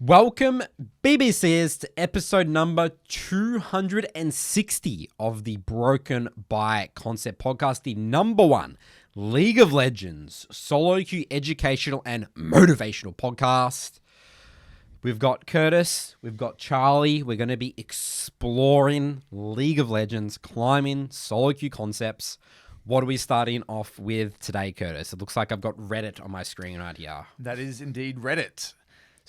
Welcome, BBCers, to episode number 260 of the Broken by Concept podcast, the number one League of Legends solo queue educational and motivational podcast. We've got Curtis, we've got Charlie. We're going to be exploring League of Legends, climbing solo queue concepts. What are we starting off with today, Curtis? It looks like I've got Reddit on my screen right here. That is indeed Reddit.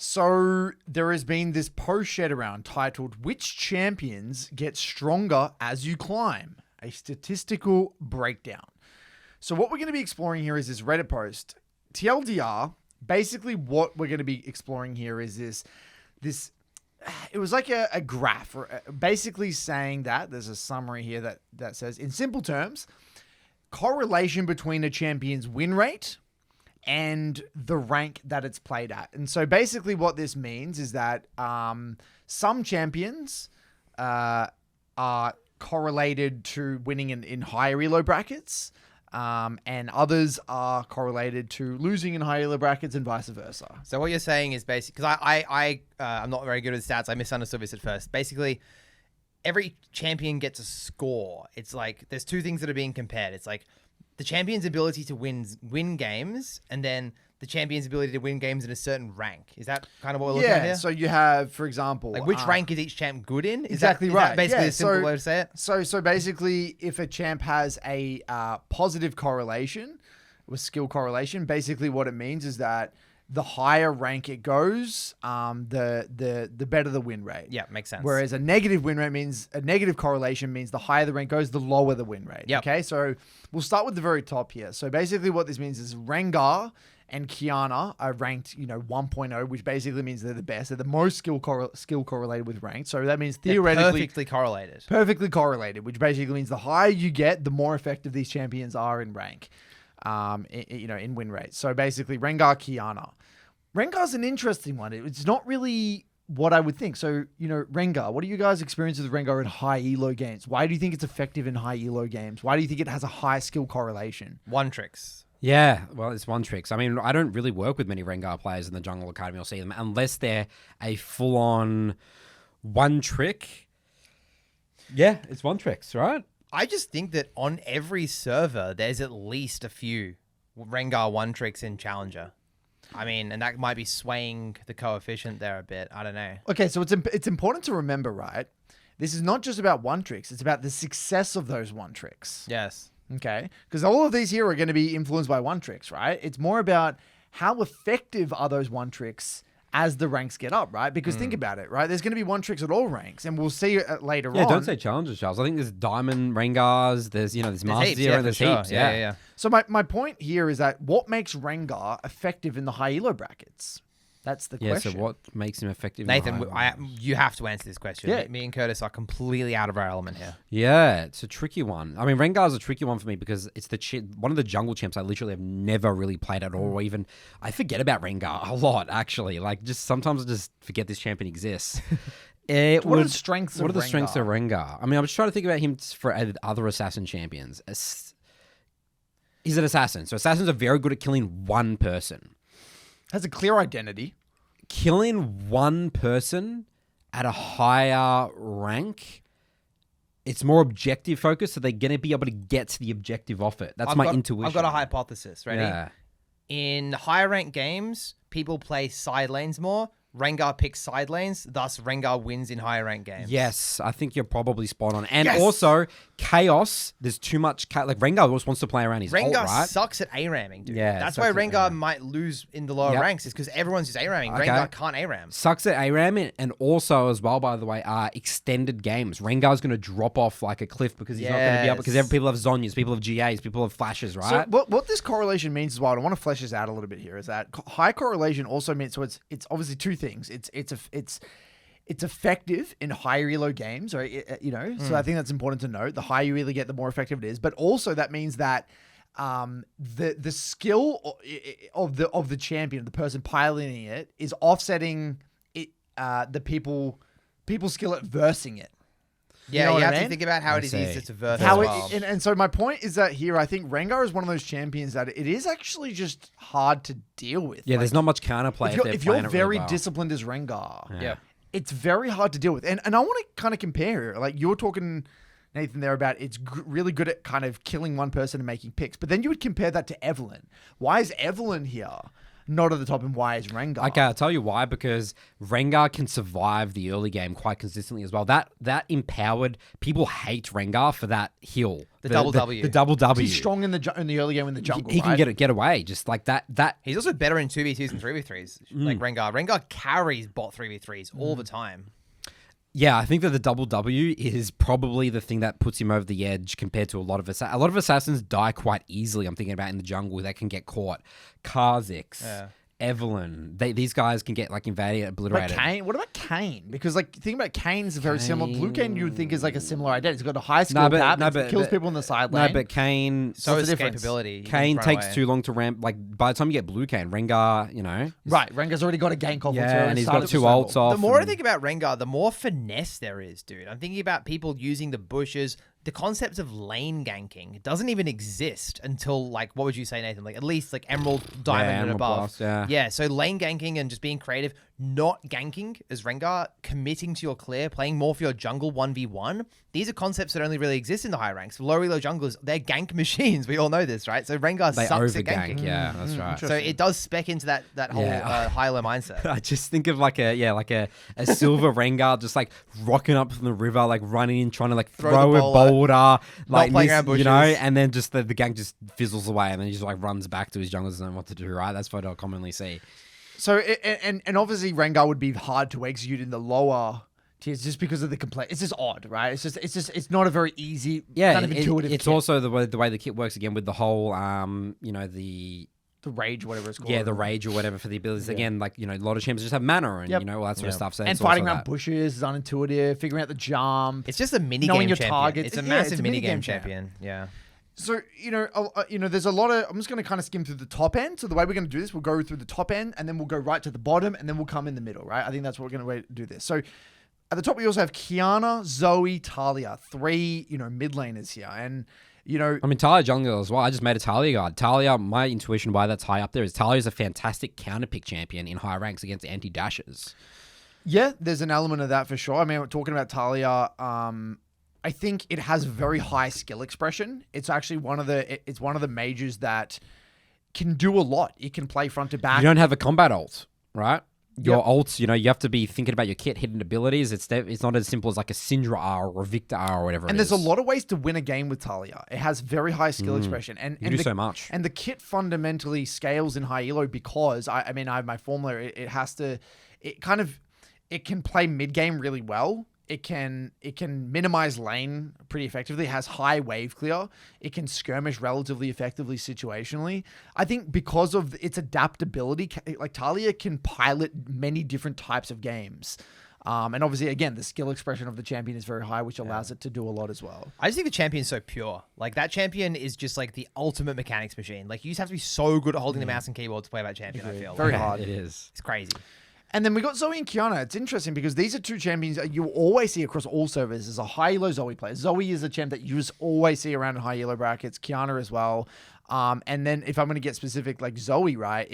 So there has been this post shared around titled, "Which champions get stronger as you climb? A statistical breakdown." So what we're going to be exploring here is this Reddit post. TLDR, basically what we're going to be exploring here is this it was like a graph, or basically saying that there's a summary here that says, in simple terms, correlation between a champion's win rate and the rank that it's played at. And so basically what this means is that some champions are correlated to winning in higher elo brackets, and others are correlated to losing in higher elo brackets and vice versa. So what you're saying is basically, because I'm not very good at stats. I misunderstood this at first. Basically, every champion gets a score. It's like there's two things that are being compared. It's like the champion's ability to win games, and then the champion's ability to win games in a certain rank. Is that kind of what we're looking at here? So you have, for example, like which rank is each champ good in? Is exactly that, right. Is that basically a simple way to say it? So basically, if a champ has a positive correlation with skill correlation, basically what it means is that the higher rank it goes, the better the win rate. Yeah, makes sense. Whereas a negative win rate means a negative correlation means the higher the rank goes, the lower the win rate. Yep. Okay, so we'll start with the very top here. So basically what this means is Rengar and Kiana are ranked, 1.0, which basically means they're the best. They're the most skill correlated with rank. So that means theoretically perfectly correlated. Perfectly correlated, which basically means the higher you get, the more effective these champions are in rank. In win rate. So basically Rengar, Kiana. Rengar's an interesting one. It's not really what I would think. So, Rengar, what are you guys' experiences with Rengar in high elo games? Why do you think it's effective in high elo games? Why do you think it has a high skill correlation? One tricks. Yeah, well, it's one tricks. I mean, I don't really work with many Rengar players in the Jungle Academy or see them unless they're a full-on one trick. Yeah, it's one tricks, right? I just think that on every server, there's at least a few Rengar one tricks in Challenger. I mean, and that might be swaying the coefficient there a bit. I don't know. Okay, so it's important to remember, right? This is not just about one tricks. It's about the success of those one tricks. Yes. Okay? Because all of these here are going to be influenced by one tricks, right? It's more about how effective are those one tricks as the ranks get up, right? Because think about it, right? There's going to be one tricks at all ranks, and we'll see it later on. Yeah, don't say challenges, Charles. I think there's Diamond Rengars, there's Master Zero, there's heaps. Yeah. So my point here is that what makes Rengar effective in the high elo brackets? That's the question. Yeah, so what makes him effective? Nathan, you have to answer this question. Yeah. Me and Curtis are completely out of our element here. Yeah, it's a tricky one. I mean, Rengar's a tricky one for me because it's one of the jungle champs I literally have never really played at all. Or even I forget about Rengar a lot, actually. Like, just sometimes I just forget this champion exists. What are the strengths of Rengar? I mean, I'm just trying to think about him for other assassin champions. He's an assassin. So assassins are very good at killing one person. Has a clear identity. Killing one person at a higher rank, it's more objective focused, so they're going to be able to get to the objective off it. That's my intuition. I've got a hypothesis. Ready? Yeah. In higher rank games, people play side lanes more. Rengar picks side lanes, thus Rengar wins in higher rank games. Yes, I think you're probably spot on. And Yes! also, chaos, there's too much... Rengar always wants to play around his ult, Rengar right? sucks at A-ramming, dude. Yeah, that's sucks why at Rengar A-ram. might lose in the lower Yep. ranks, is because everyone's just A-ramming. Okay. Rengar can't A-ram. Sucks at ARAM, and also, as well, by the way, extended games. Rengar's going to drop off like a cliff because he's not going to be able... Because people have Zonyas, people have GAs, people have flashes, right? So what this correlation means as well, and I want to flesh this out a little bit here, is that high correlation also means, so it's obviously two things. It's effective in higher elo games, or So I think that's important to note. The higher you really get, the more effective it is. But also that means that the skill of the champion, the person piloting it, is offsetting it. The people's skill at versing it. Yeah, know you what I have to mean? think about how I it is see. easy to verse How as well. and so my point is that here I think Rengar is one of those champions that it is actually just hard to deal with. Yeah, there's not much counterplay if you're playing it very really well. disciplined as Rengar. Yeah. It's very hard to deal with. And I want to kind of compare. Like you're talking, Nathan, there about it's really good at kind of killing one person and making picks. But then you would compare that to Evelyn. Why is Evelyn here not at the top and why is Rengar? Okay, I'll tell you why. Because Rengar can survive the early game quite consistently as well. That empowered people hate Rengar for that heal. The double W. The double W. He's strong in the early game in the jungle. He can right? get away. Just like that. He's also better in 2v2s and 3v3s, like Rengar. Rengar carries bot 3v3s all the time. Yeah, I think that the double W is probably the thing that puts him over the edge compared to a lot of assassins die quite easily. I'm thinking about in the jungle that can get caught. Kha'Zix, Evelyn, these guys can get like invaded, obliterated. But Kane, what about Kane? Because like think about Kane's very similar. Blue Kane you would think is like a similar identity. He's got a high skill kills people in the side lane. No, but Kane. So What's is the difference? escapability. Kane takes too long to ramp. Like by the time you get Blue Kane, Rengar, Right, Rengar's already got a gain conflict. yeah, and he's got two ults off. The more I think about Rengar, the more finesse there is, dude. I'm thinking about people using the bushes. The concept of lane ganking doesn't even exist until like, what would you say, Nathan? Like at least like Emerald, Diamond, and Emerald above. Plus, yeah. So lane ganking and just being creative, not ganking as Rengar, committing to your clear, playing more for your jungle 1v1. These are concepts that only really exist in the high ranks. Low elo junglers, they're gank machines. We all know this, right? So Rengar They sucks at overgank. ganking. Yeah, that's right. So it does spec into that whole high-low mindset. I just think of like a silver Rengar just like rocking up from the river, like running in, trying to like throw the a ball boulder, like playing around bushes. and then just the gank just fizzles away, and then he just like runs back to his junglers and what to do. Right, that's what I commonly see. So and obviously Rengar would be hard to execute in the lower tiers just because of the complexity. It's just odd, right? It's not a very easy, kind of intuitive. It's kit. also the way the kit works again with the whole the rage, whatever it's called. Yeah, the rage or whatever for the abilities. Again, like, a lot of champions just have mana and, all that sort of stuff. So and it's fighting also around bushes is unintuitive, figuring out the jump. It's just a mini Knowing game your champion. targets. It's a Yeah, massive it's a mini minigame game champ. champion. Yeah. So, there's a lot of... I'm just going to kind of skim through the top end. So the way we're going to do this, we'll go through the top end, and then we'll go right to the bottom, and then we'll come in the middle, right? I think that's what we're going to do this. So at the top, we also have Kiana, Zoe, Talia. 3, mid laners here. And... I mean, Talia jungle as well. I just made a Talia guide. Talia, my intuition why that's high up there is Talia is a fantastic counter pick champion in high ranks against anti-dashers. Yeah, there's an element of that for sure. I mean, we're talking about Talia. I think it has very high skill expression. It's actually one of the mages that can do a lot. It can play front to back. You don't have a combat ult, right? Your Yep. ults, you have to be thinking about your kit hidden abilities. It's not as simple as like a Syndra R or a Victor R or whatever. And there's a lot of ways to win a game with Talia. It has very high skill expression, and You do so much. And the kit fundamentally scales in high elo because I have my formula. It can play mid game really well. It can minimize lane pretty effectively. It has high wave clear. It can skirmish relatively effectively situationally. I think because of its adaptability, like Talia can pilot many different types of games. And obviously, again, the skill expression of the champion is very high, which allows it to do a lot as well. I just think the champion's so pure. Like, that champion is just like the ultimate mechanics machine. Like, you just have to be so good at holding the mouse and keyboard to play that champion, I feel. Very Like, hard. It is. It's crazy. And then we got Zoe and Kiana. It's interesting because these are two champions you always see across all servers as a high elo Zoe player. Zoe is a champ that you just always see around in high elo brackets. Kiana as well. And then if I'm going to get specific, like Zoe, right?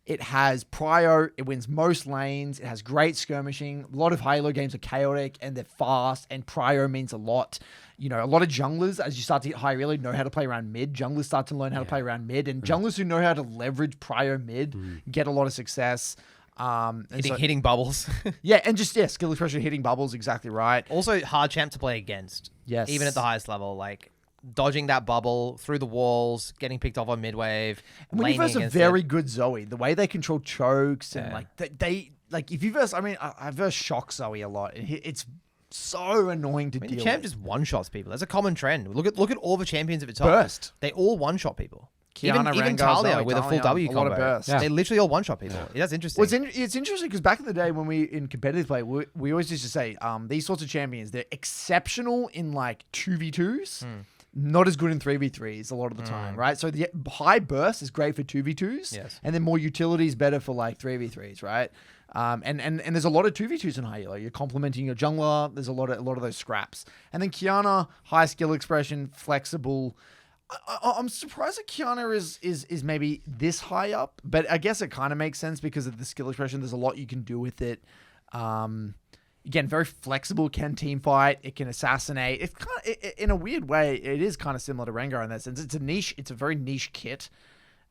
It has prio. It wins most lanes. It has great skirmishing. A lot of high elo games are chaotic and they're fast. And prio means a lot. A lot of junglers, as you start to get high elo, know how to play around mid. Junglers start to learn how to play around mid. And junglers who know how to leverage prio mid get a lot of success. Hitting bubbles. Skill expression, hitting bubbles, exactly right. Also, hard champ to play against. Yes. Even at the highest level. Like, dodging that bubble through the walls, getting picked off on mid wave. When you verse a very good Zoe, the way they control chokes and if you verse, I verse shock Zoe a lot. It's so annoying to deal the with. champ just one-shots people. That's a common trend. Look at all the champions of its top. Burst. They all one-shot people. Kiana, even Rengar, Talia Zoe, with a full Talia, W a lot combo. of burst. They literally all one-shot people. That's interesting. Well, it's interesting because back in the day when we in competitive play, we always used to say these sorts of champions, they're exceptional in like 2v2s, not as good in 3v3s a lot of the time, right? So the high burst is great for 2v2s, Yes. and then more utility is better for like 3v3s, right? And there's a lot of 2v2s in high elo. You're complementing your jungler. There's a lot of those scraps. And then Kiana, high skill expression, flexible. I'm surprised that Kiana is maybe this high up, but I guess it kind of makes sense because of the skill expression. There's a lot you can do with it. Again, very flexible, can team fight. It can assassinate. It's kind of, in a weird way, it is kind of similar to Rengar in that sense. It's a niche. It's a very niche kit.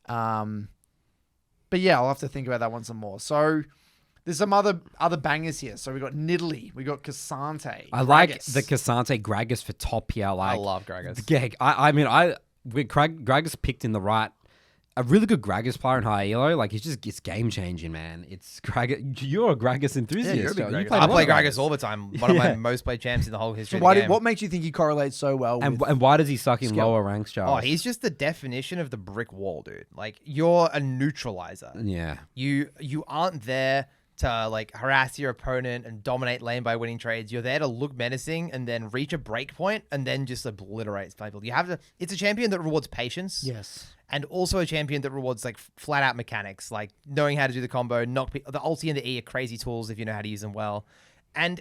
But yeah, I'll have to think about that one some more. So there's some other bangers here. So we got Nidalee, we got Cassante. I like the Cassante Gragas for top here. Like, I love Gragas. Yeah, Gragas picked in the right. A really good Gragas player in high elo, like it's game changing, man. It's Gragas. You're a Gragas enthusiast. Yeah, you're a big Joe. You Gragas. play I a lot play of Gragas all the time. One of my most played champs in the whole history of the game. What makes you think he correlates so well with... And why does he suck in skill? lower ranks, Oh, Charles? he's just the definition of the brick wall, dude. Like, you're a neutralizer. Yeah. You aren't there to like harass your opponent and dominate lane by winning trades. You're there to look menacing and then reach a break point and then just obliterate people. It's a champion that rewards patience. Yes. And also a champion that rewards like flat out mechanics, like knowing how to do the combo, the ulti and the E are crazy tools if you know how to use them well. And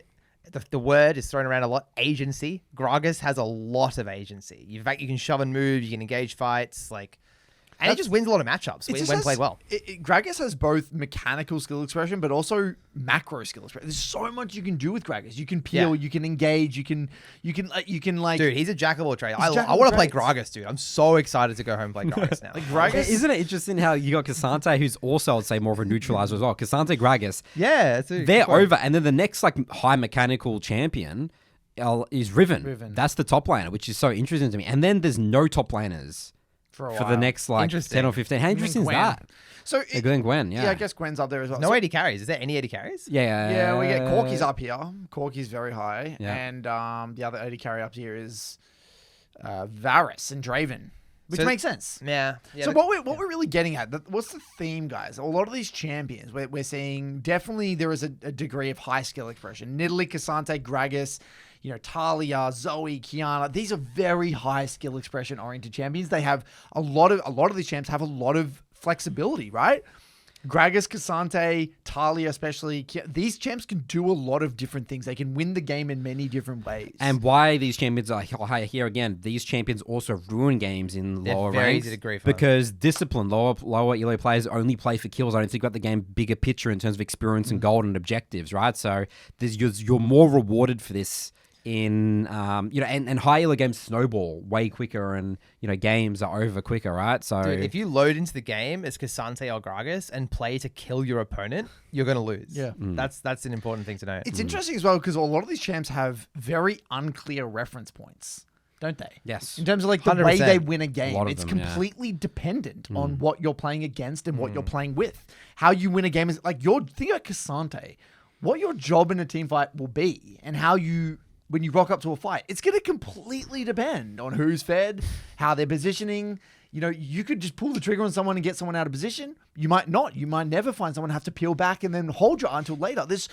the word is thrown around a lot, agency. Gragas has a lot of agency. In fact, you can shove and move, you can engage fights, and he just wins a lot of matchups when played well. Gragas has both mechanical skill expression, but also macro skill expression. There's so much you can do with Gragas. You can peel, you can engage, you can like. Dude, he's a jack of all trades. I jack of all want to play trades. Gragas, dude. I'm so excited to go home and play Gragas now. Gragas, Isn't it interesting how you got Cassante, who's also, I'd say, more of a neutralizer as well. Cassante Gragas, yeah, they're over. And then the next like high mechanical champion is Riven. That's the top laner, which is so interesting to me. And then there's no top laners for the next like 10 or 15. How interesting is that? So Gwen, yeah. I guess Gwen's up there as well. No So- AD carries. Is there any AD carries? Yeah. we get Corky's up here. Corky's very high. Yeah. And the other AD carry up here is Varus and Draven, which makes sense. Yeah. So what we're really getting at, what's the theme, guys? A lot of these champions, we're seeing definitely there is a degree of high skill expression. Nidalee, Cassante, Gragas, Talia, Zoe, Kiana. These are very high skill expression oriented champions. They have a lot of these champs have a lot of flexibility, right? Gragas, Cassante, Talia especially, these champs can do a lot of different things. They can win the game in many different ways. And why these champions are higher here again, these champions also ruin games in They're lower very ranks. easy to grief on. Because discipline, lower elo players only play for kills. I don't think about the game bigger picture in terms of experience and gold and objectives, right? So you're more rewarded for this in and high elo games snowball way quicker, and games are over quicker, right? So Dude, if you load into the game as Cassante or Gragas and play to kill your opponent, you're gonna lose. Yeah. That's an important thing to know. It's interesting as well because a lot of these champs have very unclear reference points, don't they? Yes. In terms of like the 100%. way they win a A game, lot of it's them, yeah. completely dependent on what you're playing against and what you're playing with. How you win a game is like think about Cassante, what your job in a team fight will be, and how when you rock up to a fight, it's going to completely depend on who's fed, how they're positioning. You could just pull the trigger on someone and get someone out of position. You might not. You might never find someone, have to peel back and then hold your until later. There's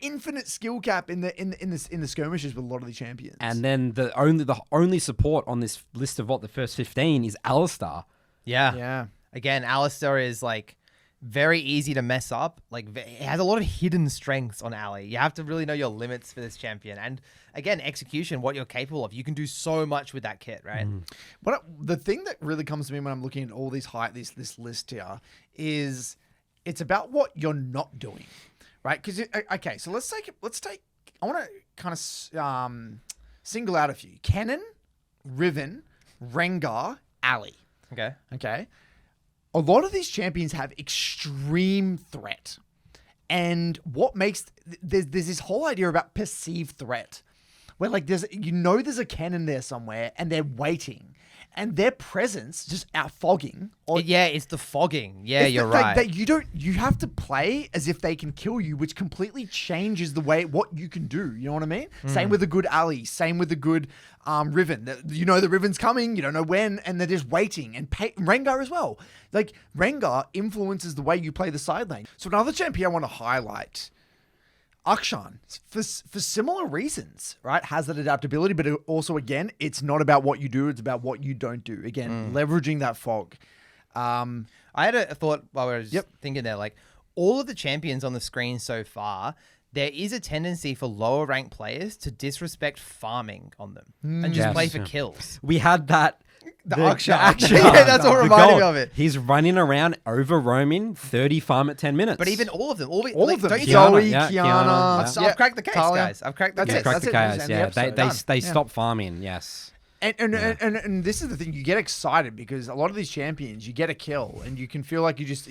infinite skill cap in the skirmishes with a lot of the champions. and then the only support on this list of the first 15 is Alistar. Yeah. Again, Alistair is like very easy to mess up. Like, it has a lot of hidden strengths on Ali. You have to really know your limits for this champion. And again, execution, what you're capable of. You can do so much with that kit, right? The thing that really comes to me when I'm looking at all these this list here is it's about what you're not doing, right? Because okay, so let's take. I want to kind of single out a few: Kennen, Riven, Rengar, Ali. Okay. A lot of these champions have extreme threat. And what makes... There's this whole idea about perceived threat. Where like there's a Kennen there somewhere and they're waiting. And their presence just out fogging. It's the fogging. Yeah, you're right. You have to play as if they can kill you, which completely changes what you can do. You know what I mean? Same with a good Ali. Same with a good Riven. The Riven's coming. You don't know when, and they're just waiting. And Rengar as well. Like Rengar influences the way you play the side lane. So another champion I want to highlight, Akshan, for similar reasons, right? Has that adaptability, but also, again, it's not about what you do, it's about what you don't do. Again, leveraging that fog. I had a thought while we were just thinking there, like, all of the champions on the screen so far, there is a tendency for lower ranked players to disrespect farming on them and just Yes. play for kills. We had that. The Aksha. Aksha. Yeah, that's what The reminded me goal. of it. He's running around over roaming 30 farm at 10 minutes. But even all of them. All like, of them. Don't you Joey, yeah, Kiana. Kiana, I've cracked the case, Talia. guys. I've cracked the That's case. it. cracked the That's chaos. the Yeah, episode. they Done. stopped farming. Yes. And this is the thing, you get excited because a lot of these champions, you get a kill and you can feel like you just,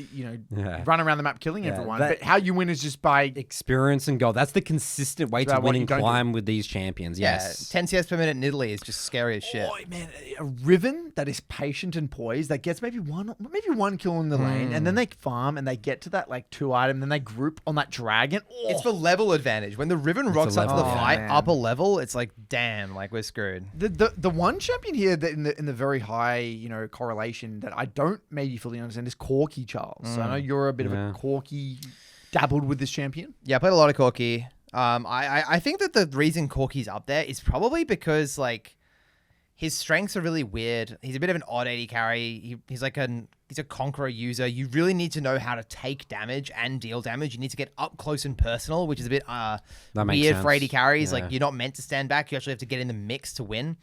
run around the map killing everyone. that- But how you win is just by Experience and goal. That's the consistent way It's to about what win you and don't do. climb with these champions. Yeah, Yes. 10 CS per minute in Italy is just scary as shit. Oh man, a Riven that is patient and poised that gets maybe one kill in the lane, and then they farm and they get to that like 2 item, then they group on that dragon. Oh, It's for level advantage. When the Riven rocks up to the level fight, man. upper level, it's like, damn, like we're screwed. the one champion here that in the very high correlation that I don't maybe fully understand is Corky, Charles. So I know you're a bit of a Corky, dabbled with this champion. Yeah, I played a lot of Corky. I think that the reason Corky's up there is probably because like his strengths are really weird. He's a bit of an odd AD carry. He's a conqueror user. You really need to know how to take damage and deal damage. You need to get up close and personal, which is a bit makes weird for sense. AD carries. Yeah. Like you're not meant to stand back. You actually have to get in the mix to win.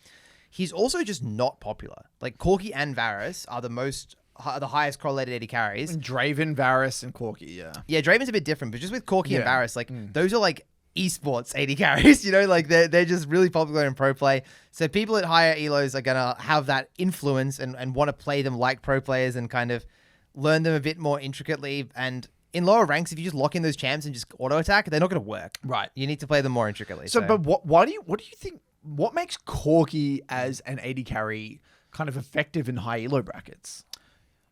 He's also just not popular. Like Corky and Varus are the highest correlated AD carries. And Draven, Varus, and Corky, yeah. Yeah, Draven's a bit different, but just with Corky and Yeah. Varus, like those are like esports AD carries, like they're just really popular in pro play. So people at higher elos are gonna have that influence and want to play them like pro players and kind of learn them a bit more intricately. And in lower ranks, if you just lock in those champs and just auto attack, they're not gonna work. Right. You need to play them more intricately. So, but what do you think? What makes Corky as an AD carry kind of effective in high elo brackets?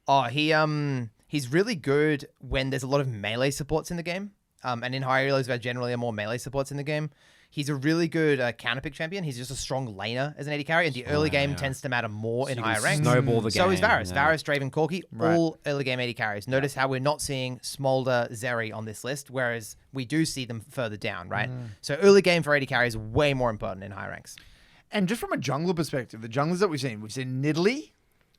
Oh, he's really good when there's a lot of melee supports in the game. And in higher elos, there generally are more melee supports in the game. He's a really good counterpick champion. He's just a strong laner as an AD carry, and the early game tends to matter more in you higher can ranks. snowball the So is game, Varus. yeah. Varus, Draven, Corky, Right. all early game AD carries. Notice how we're not seeing Smolder, Zeri on this list, whereas we do see them further down, right? So early game for AD carry is way more important in high ranks. And just from a jungler perspective, the junglers that we've seen Nidalee,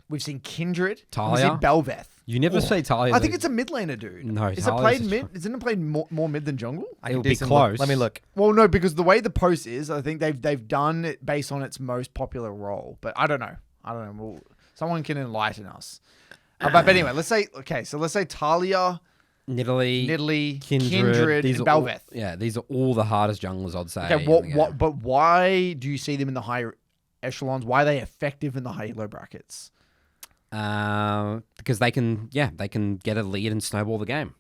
we've seen Kindred, Talia. we've seen Belveth. You never say Talia. I think it's a mid laner, dude. No, is it Talia's played a mid? Isn't it played more mid than jungle? I It'll can do be some close. Let me look. Well, no, because the way the post is, I think they've done it based on its most popular role. But I don't know. Well, someone can enlighten us. But anyway, let's say Talia, Nidalee, Kindred, these and are all- Belveth. these are all the hardest junglers, I'd say. Okay, in the game. but why do you see them in the higher echelons? Why are they effective in the high elo brackets? Because they can get a lead and snowball the game.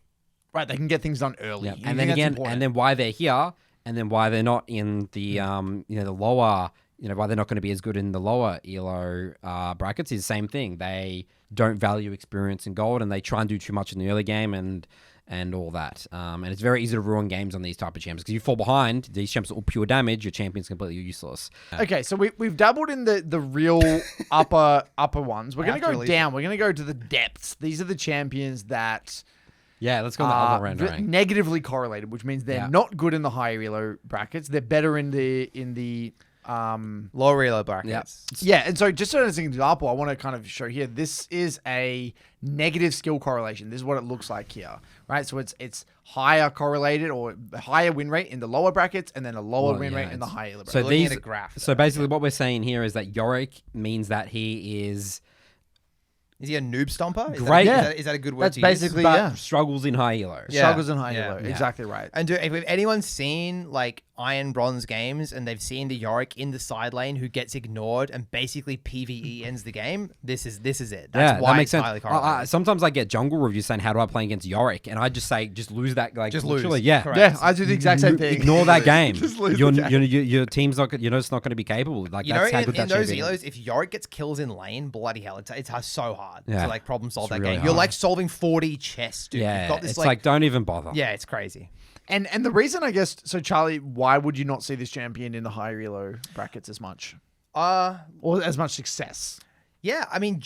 Right, they can get things done early. Yeah. You And think then that's again, important? and then why they're here, and then why they're not in the the lower, why they're not going to be as good in the lower elo brackets is the same thing. They don't value experience and gold, and they try and do too much in the early game and all that. And it's very easy to ruin games on these type of champs because you fall behind. These champs are all pure damage. Your champion's completely useless. Okay, so we've dabbled in the real upper ones. We're gonna go down. We're gonna go to the depths. These are the champions that Yeah, let's go on the other round. negatively correlated, which means they're not good in the higher elo brackets. They're better in the Lower elo brackets. yeah. And so just as an example, I want to kind of show here. This is a negative skill correlation. This is what it looks like here, right? So it's higher correlated or higher win rate in the lower brackets, and then a lower win rate in the higher elo brackets. So Looking these, at a graph, so basically, what we're saying here is that Yorick means that he is Is he a noob stomper? Great. Is that a good word That's to basically use? yeah. struggles in high elo. Yeah. Struggles in high Yeah. elo. Yeah. Exactly right. And if anyone's seen like Iron Bronze games and they've seen the Yorick in the side lane who gets ignored and basically PvE ends the game, this is it. That's why that makes it's sense. highly correlated. Sometimes I get jungle reviews saying, "How do I play against Yorick?" And I just say, "Just lose that." Like, Just lose. literally, yeah. Correct. Yeah, I do the exact same thing. Ignore that game. Just lose Your, the game. your team's not. You're just not going to be capable. Like that's how good in that those champion is. elos, if Yorick gets kills in lane, bloody hell, it's so hard Yeah. to like problem solve It's that really game. hard. You're like solving 40 chess, dude. Yeah, You've got this it's like don't even bother. yeah, it's crazy. And the reason, I guess, so Charlie, why would you not see this champion in the higher elo brackets as much? Or as much success? Yeah, I mean,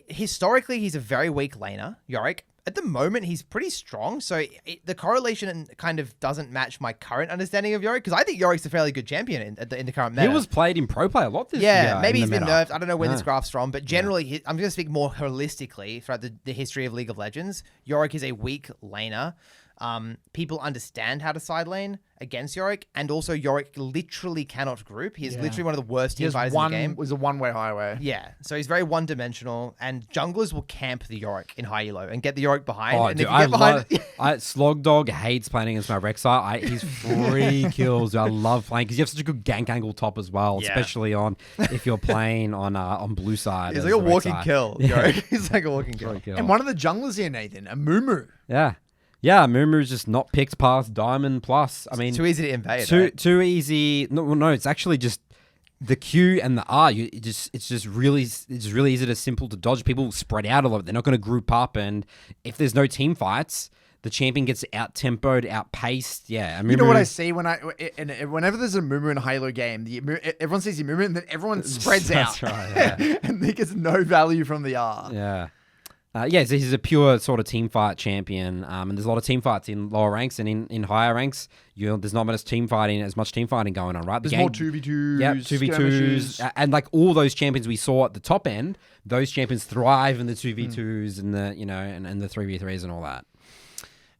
historically, he's a very weak laner, Yorick. At the moment, he's pretty strong, so the correlation kind of doesn't match my current understanding of Yorick, because I think Yorick's a fairly good champion in the current meta. He was played in pro play a lot this year. Yeah, maybe in he's the been meta. nerfed. I don't know when this graph's from, but generally, I'm going to speak more holistically throughout the history of League of Legends. Yorick is a weak laner. people understand how to side lane against Yorick, and also Yorick literally cannot group. He is literally one of the worst team fighters in the game. It was a one-way highway. Yeah, so he's very one-dimensional, and junglers will camp the Yorick in high elo and get the Yorick behind. Oh, and dude, if you get behind, Slog Dog hates playing against my Rek'Sai. He's free kills. I love playing because you have such a good gank angle top as well, especially on if you're playing on blue side. he's like a walking kill. Yorick. He's like a walking kill. And one of the junglers here, Nathan, a Mumu. Yeah, Mumu's just not picked past Diamond Plus. I mean, Too easy to invade. Too easy. No, it's actually just the Q and the R. It's just really easy to simple to dodge. People spread out a lot. They're not going to group up, and if there's no team fights, the champion gets out tempoed, outpaced. Yeah, You know what I see whenever there's a Mumu in a Halo game, everyone sees the Mumu and then everyone spreads out. That's right. Yeah. And he gets no value from the R. Yeah. So he's a pure sort of team fight champion, and there's a lot of team fights in lower ranks and in higher ranks. There's not as much team fighting going on, right? There's more 2v2s. Yeah, 2v2s, and like all those champions we saw at the top end, those champions thrive in the 2v2s and the and the 3v3s and all that.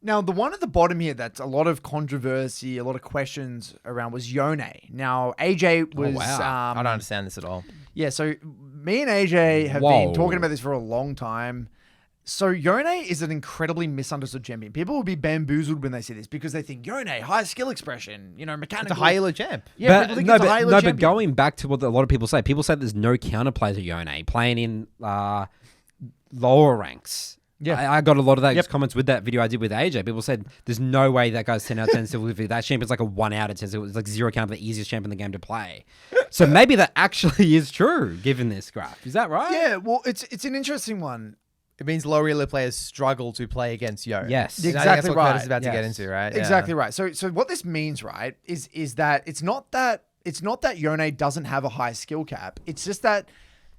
Now, the one at the bottom here that's a lot of controversy, a lot of questions around was Yone. Now, AJ was... I don't understand this at all. Yeah, so me and AJ have been talking about this for a long time. So Yone is an incredibly misunderstood champion. People will be bamboozled when they see this because they think Yone, high skill expression, mechanical. It's a high elo champ. Yeah, people think it's a high elo champion. But going back to what a lot of people say there's no counterplay to Yone playing in lower ranks. Yeah, I got a lot of those comments with that video I did with AJ. People said there's no way that guy's 10 out of 10 civil. That champion's like a 1 out of 10. So it was like 0 count of the easiest champion in the game to play. So maybe that actually is true given this graph. Is that right? Yeah, well, it's an interesting one. It means lower elo players struggle to play against Yo. Yes. Exactly Exactly what right. Curtis is about to get into, right? Yeah. Exactly right. So what this means, right, is that it's not that Yone doesn't have a high skill cap. It's just that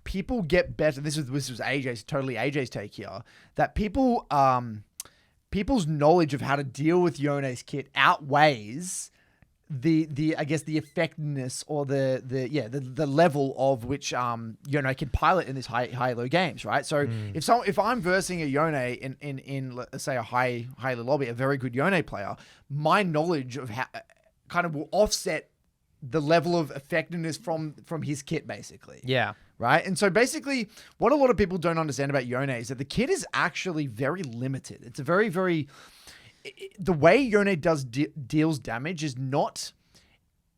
people get better. This was AJ's take here. That people's knowledge of how to deal with Yone's kit outweighs the I guess the effectiveness or the level of which Yone can pilot in this high low games, right? So if I'm versing a Yone in let's say a high low lobby, a very good Yone player, my knowledge of how kind of will offset the level of effectiveness from his kit, basically. Yeah. Right? And so basically, what a lot of people don't understand about Yone is that the kit is actually very limited. It's a very, very... The way Yone deals damage is not...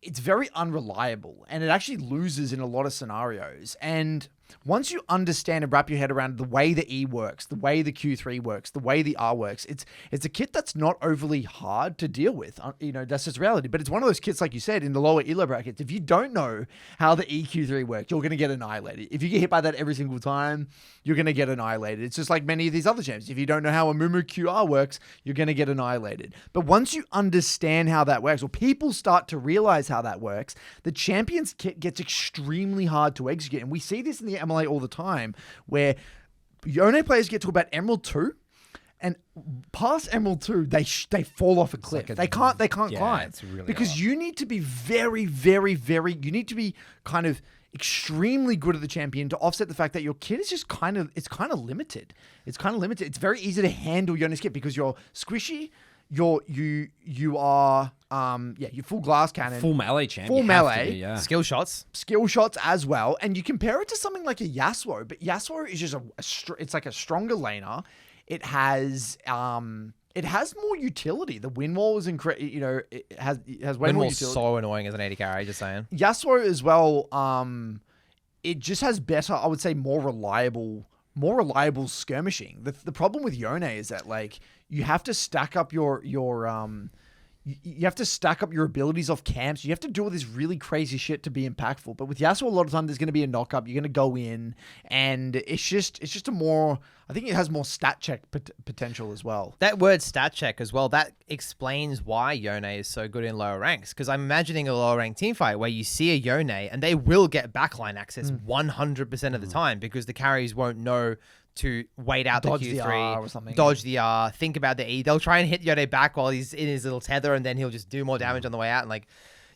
It's very unreliable, and it actually loses in a lot of scenarios. And once you understand and wrap your head around the way the E works, the way the Q3 works, the way the R works, it's a kit that's not overly hard to deal with. That's just reality. But it's one of those kits, like you said, in the lower elo brackets. If you don't know how the EQ3 works, you're going to get annihilated. If you get hit by that every single time, you're going to get annihilated. It's just like many of these other champs. If you don't know how a Mumu QR works, you're going to get annihilated. But once you understand how that works, or people start to realize how that works, the champion's kit gets extremely hard to execute. And we see this in the MLA all the time, where Yone players get to about Emerald 2, and past Emerald 2, they fall off a cliff. They can't climb. It's really because hard. you need to be very, very, very, you need to be kind of extremely good at the champion to offset the fact that your kit is just kind of limited. It's kind of limited. It's very easy to handle Yone's kit because you're squishy, you're full glass cannon, Full melee champ. Full You have to melee. be, yeah. Skill shots. skill shots as well, and you compare it to something like a Yasuo, but Yasuo is just it's like a stronger laner. It has more utility. The win wall is incredible. It has way more Windwall's utility. so annoying as an AD carry, just saying. Yasuo as well. It just has better, I would say, more reliable skirmishing. The problem with Yone is that like you have to stack up your you have to stack up your abilities off camps. You have to do all this really crazy shit to be impactful. But with Yasuo, a lot of time there's going to be a knock up. You're going to go in, and it's just a more. I think it has more stat check potential as well. That word stat check as well, that explains why Yone is so good in lower ranks. Because I'm imagining a lower rank team fight where you see a Yone and they will get backline access 100% of the time because the carries won't know to wait out Dodge the the Q3, R or something. dodge the R, think about the E. They'll try and hit Yone back while he's in his little tether, and then he'll just do more damage on the way out. And like,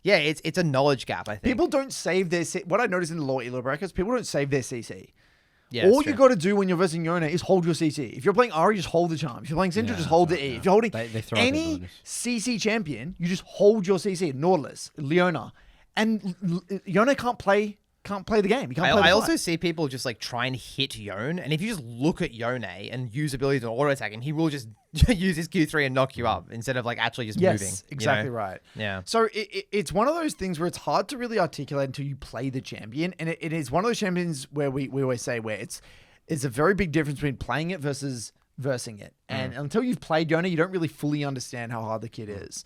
yeah, it's a knowledge gap, I think. People don't save their... What I noticed in the lower elo brackets, people don't save their CC. Yeah, All it's you true. got to do when you're versing Yona is hold your CC. If you're playing Ari, just hold the charm. If you're playing Syndra, just hold the E. If you're holding They throw out any their CC champion, you just hold your CC. Nautilus, Leona, and Yona can't play the game. He can't play the I fight. also see people just like try and hit Yone, and if you just look at Yone and use abilities on auto attacking, he will just use his Q3 and knock you up instead of like actually just moving. Yes, exactly right. Yeah. So it's one of those things where it's hard to really articulate until you play the champion, and it is one of those champions where we always say where it's a very big difference between playing it versus versing it, and until you've played Yona, you don't really fully understand how hard the kid is.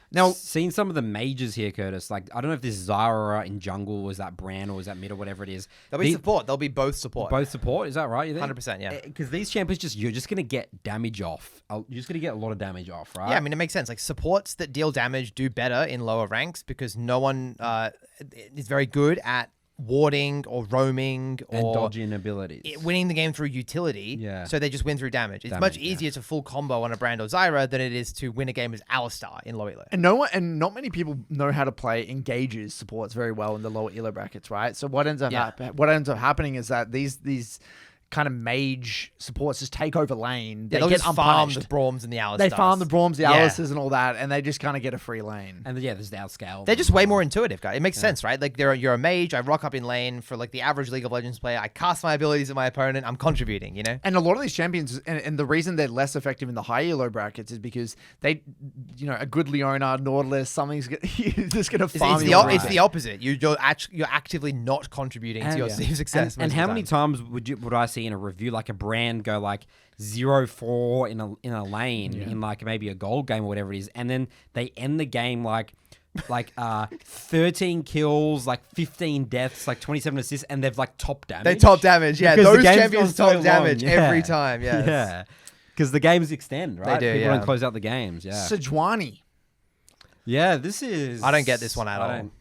Now, Seeing some of the majors here, Curtis, like, I don't know if this Zara in jungle was that Bran or was that mid or whatever it is. They'll be support. They'll be both support. Both support, is that right? 100%, yeah. Because these champions, you're just going to get damage off. You're just going to get a lot of damage off, right? Yeah, I mean, it makes sense. Like, supports that deal damage do better in lower ranks because no one is very good at warding or roaming And or dodging abilities. winning the game through utility. Yeah. So they just win through damage. It's much easier to full combo on a Brand or Zyra than it is to win a game as Alistar in low elo. and not many people know how to play engages supports very well in the lower elo brackets, right? So what ends up happening is that these kind of mage supports just take over lane. They They'll get just farm unpunished. the Broms and the Alistars. They farm the Broms, the Yeah. Alices, and all that, and they just kind of get a free lane. And there's the outscale. They're just way more intuitive, guys. It makes sense, right? Like you're a mage. I rock up in lane for like the average League of Legends player. I cast my abilities at my opponent. I'm contributing, you know. And a lot of these champions, and the reason they're less effective in the high elo brackets is because they, a good Leona, Nautilus, something's just going to farm It's the opposite. You're actively not contributing to your team's success. And how many times would I see in a review like a brand go like 0-4 in a lane in like maybe a gold game or whatever it is, and then they end the game like 13 kills, like 15 deaths, like 27 assists, and they've like top damage. They top damage, yeah. Because the Those game's champions gone so top damage long, every time, yes. Yeah. Because the games extend, right? do, People yeah. don't close out the games, yeah. Sejuani. Yeah, this is... I don't get this one at I all, don't-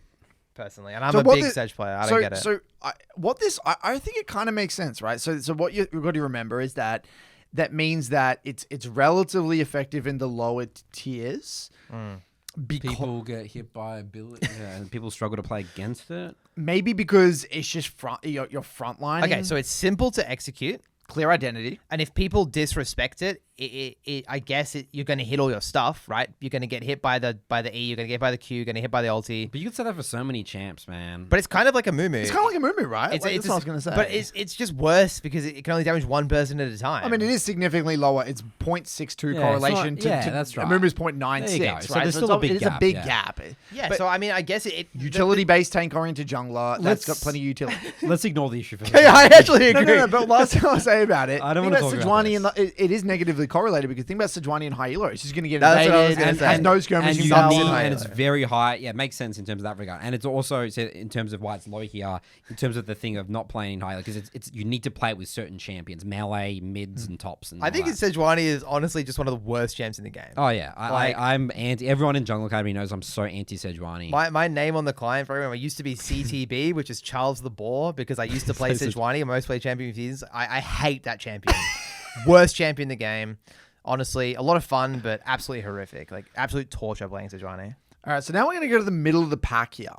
personally. And I'm So a what big the- Sedge player. I don't get it. So I think it kind of makes sense, right? So what you've got to remember is that means that it's relatively effective in the lower tiers. Because People get hit by ability, and people struggle to play against it. maybe because it's just your front line. Okay, so it's simple to execute. clear identity. And if people disrespect it, I guess you're going to hit all your stuff, right? You're going to get hit by the E, you're going to get hit by the Q, you're going to hit by the ulti. But you could say that for so many champs, man. But it's kind of like a Moo. It's kind of like a moo right? That's what I was going to say. But it's just worse because it can only damage one person at a time. I mean, it is significantly lower. It's 0.62 Yeah, correlation it's not- to that's right. a Moo's There 0.96, you go. right? So there's still a big it's gap, a big yeah. gap. yeah, But so I mean, I guess it utility-based tank-oriented jungler, that's got plenty of utility. Let's ignore the issue for Yeah, I actually No, agree. no, no, but last thing I'll say about it, I don't think wanna about talk about Sejuani and it is negatively correlated because think about Sejuani and high elo. She's going to get That's what I was invaded gonna and say. has no and skirmishing you Sucks need, in high and it's elo. very high. Yeah, it makes sense in terms of that regard, and it's also in terms of why it's low here, in terms of the thing of not playing high, because it's you need to play it with certain champions, melee, mids, and tops. And I think all that. Sejuani is honestly just one of the worst champs in the game. Oh yeah, Like- I'm anti. Everyone in Jungle Academy knows I'm so anti Sejuani. My name on the client program, I used to be CTB, which is Charles the Boar, because I used to play So Sejuani, a most played champion of his. I hate that champion. Worst champion in the game. Honestly, a lot of fun, but absolutely horrific. Like, absolute torture playing Sejuani. All right, so now we're going to go to the middle of the pack here.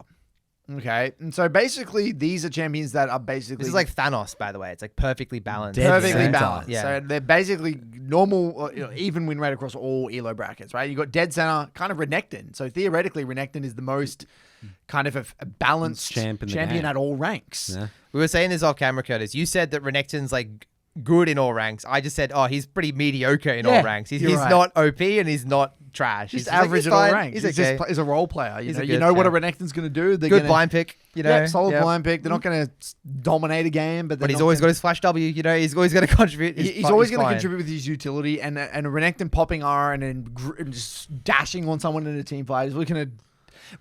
Okay, and so basically these are champions that are basically... This is like Thanos, by the way. It's like perfectly balanced. Dead perfectly center. balanced. Yeah. So they're basically normal, even win rate across all elo brackets, right? You got dead center, kind of Renekton. So theoretically, Renekton is the most kind of a balanced Champ in the champion game. at all ranks. Yeah. We were saying this off camera, Curtis. You said that Renekton's like good in all ranks. I just said, oh, he's pretty mediocre in Yeah, all ranks. He's you're right. not OP and he's not trash. Just He's like, average he's at all fine. ranks. He's He's okay. just a role player. He's You a know, good what a champ. Renekton's going to do. They're Good gonna, blind pick, you know. Yeah, solid Yeah. blind pick. They're not going to dominate a game, but But he's always got his flash W, you know. He's always going to contribute. He's always going to contribute with his utility, and a Renekton popping R and just dashing on someone in a team fight is looking to,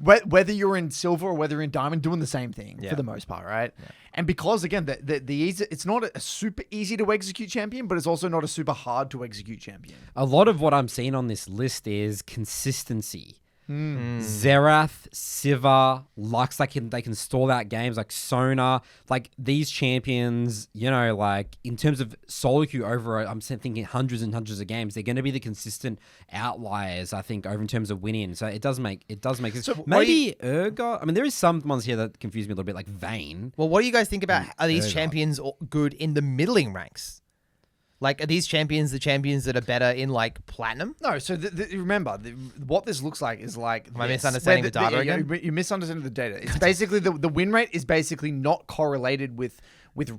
whether you're in silver or whether you're in diamond, doing the same thing Yeah. for the most part, right? Yeah. And because again, the easy, it's not a super easy to execute champion, but it's also not a super hard to execute champion. A lot of what I'm seeing on this list is consistency. Xerath, Siva, Lux, they can stall out games like Sona. Like these champions, you know, like in terms of solo queue over, I'm thinking hundreds and hundreds of games, they're going to be the consistent outliers, I think, over in terms of winning. So it does make sense. So maybe Urgot. I mean, there is some ones here that confuse me a little bit, like Vayne. Well, what do you guys think about, are these Urgot. champions good in the middling ranks? Like, are these champions the champions that are better in, like, Platinum? No, so remember, what this looks like is like... Am I misunderstanding the data again? You're misunderstanding the data. It's basically, the win rate is basically not correlated with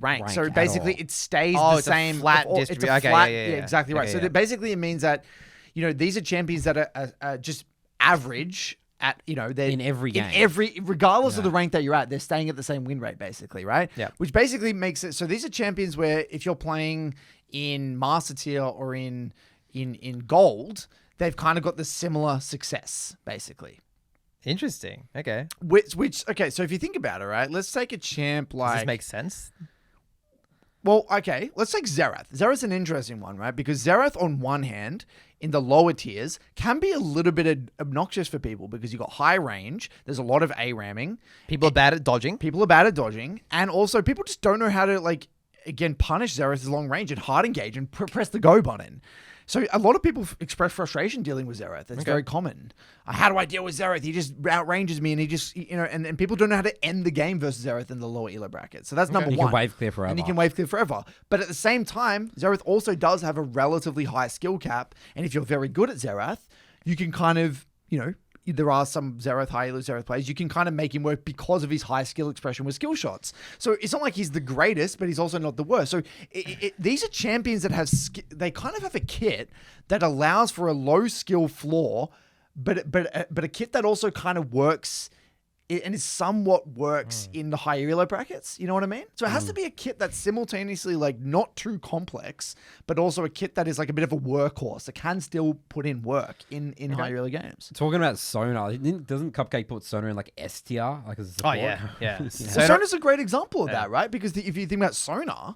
rank. So at basically, all. it stays Oh, the it's a same... flat It's a distribution. Okay, flat... yeah. exactly right. Okay, So yeah. that basically it means that, you know, these are champions that are just average... At, you know, they're In every game. Regardless of the rank that you're at, they're staying at the same win rate, basically, right? Yeah. Which basically makes it so these are champions where if you're playing in Master Tier or in Gold, they've kind of got the similar success, basically. Interesting. Okay. Which okay, so if you think about it, right, let's take a champ Does like this make sense? well, okay, let's take Xerath. Xerath's an interesting one, right? Because Xerath, on one hand, in the lower tiers, can be a little bit obnoxious for people because you've got high range. There's a lot of A-ramming. People are bad at dodging. People are bad at dodging. And also, people just don't know how to, like, again, punish Xerath's long range and hard engage and press the go button. So a lot of people express frustration dealing with Xerath. That's very common. How do I deal with Xerath? He just outranges me and he just, you know, and people don't know how to end the game versus Xerath in the lower elo bracket. So that's number He one. can wave clear forever. And he can wave clear forever. But at the same time, Xerath also does have a relatively high skill cap. And if you're very good at Xerath, you can kind of, you know, there are some Xerath, high elo Xerath players, you can kind of make him work because of his high skill expression with skill shots. So it's not like he's the greatest, but he's also not the worst. So these are champions that have, they kind of have a kit that allows for a low skill floor, but a kit that also kind of works and is somewhat works in the higher elo brackets. You know what I mean? So it has to be a kit that's simultaneously like not too complex, but also a kit that is like a bit of a workhorse that can still put in work in higher elo games. Talking about Sona, doesn't Cupcake put Sona in like S tier? Like as a support? Yeah. So Sona's a great example of that, right? Because if you think about Sona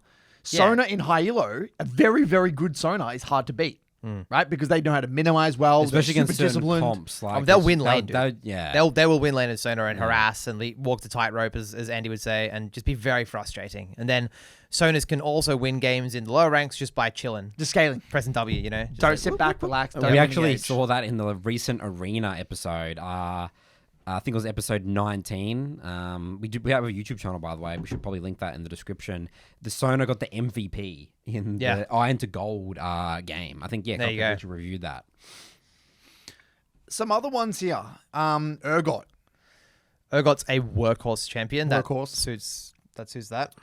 in high elo, a very, very good Sona is hard to beat. Right, because they know how to minimize well, Especially they're against super certain disciplined. comps. Like they'll win lane, they'll- dude. yeah. They will win lane in Sona and harass and walk the tightrope, as Andy would say, and just be very frustrating. And then Sonas can also win games in the lower ranks just by chilling, Just scaling. pressing W. You know, just Don't like, sit back, relax. Don't We let actually engage. saw that in the recent Arena episode. I think it was episode 19. We have a YouTube channel, by the way. We should probably link that in the description. The Sona got the MVP in the Iron to Gold game. I think, There you go. Cupcake reviewed that. Some other ones here. Urgot. Urgot's a workhorse champion. Workhorse. That suits that.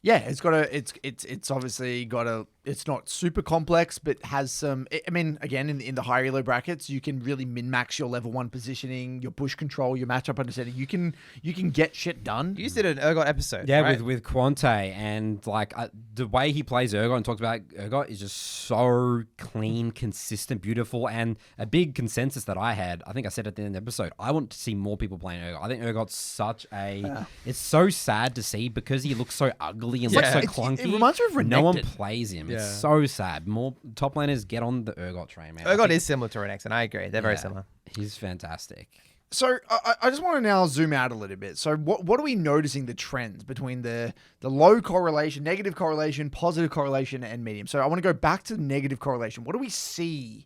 Yeah, it's obviously got a, it's not super complex, but has some, I mean, again, in the higher elo brackets, you can really min-max your level 1 positioning, your push control, your matchup understanding. You can get shit done. You just did an Urgot episode. Yeah, right? with Quante, and like the way he plays Urgot and talks about Urgot is just so clean, consistent, beautiful, and a big consensus that I had. I think I said at the end of the episode, I want to see more people playing Urgot. I think Urgot's such a, it's so sad to see because he looks so ugly and looks so clunky. It reminds me of No one Renekton. plays him. It's so sad. More top laners get on the Urgot train, man. Urgot is similar to Renekton, and I agree. They're very similar. He's fantastic. So I just want to now zoom out a little bit. So what are we noticing the trends between the low correlation, negative correlation, positive correlation, and medium? So I want to go back to negative correlation. What do we see?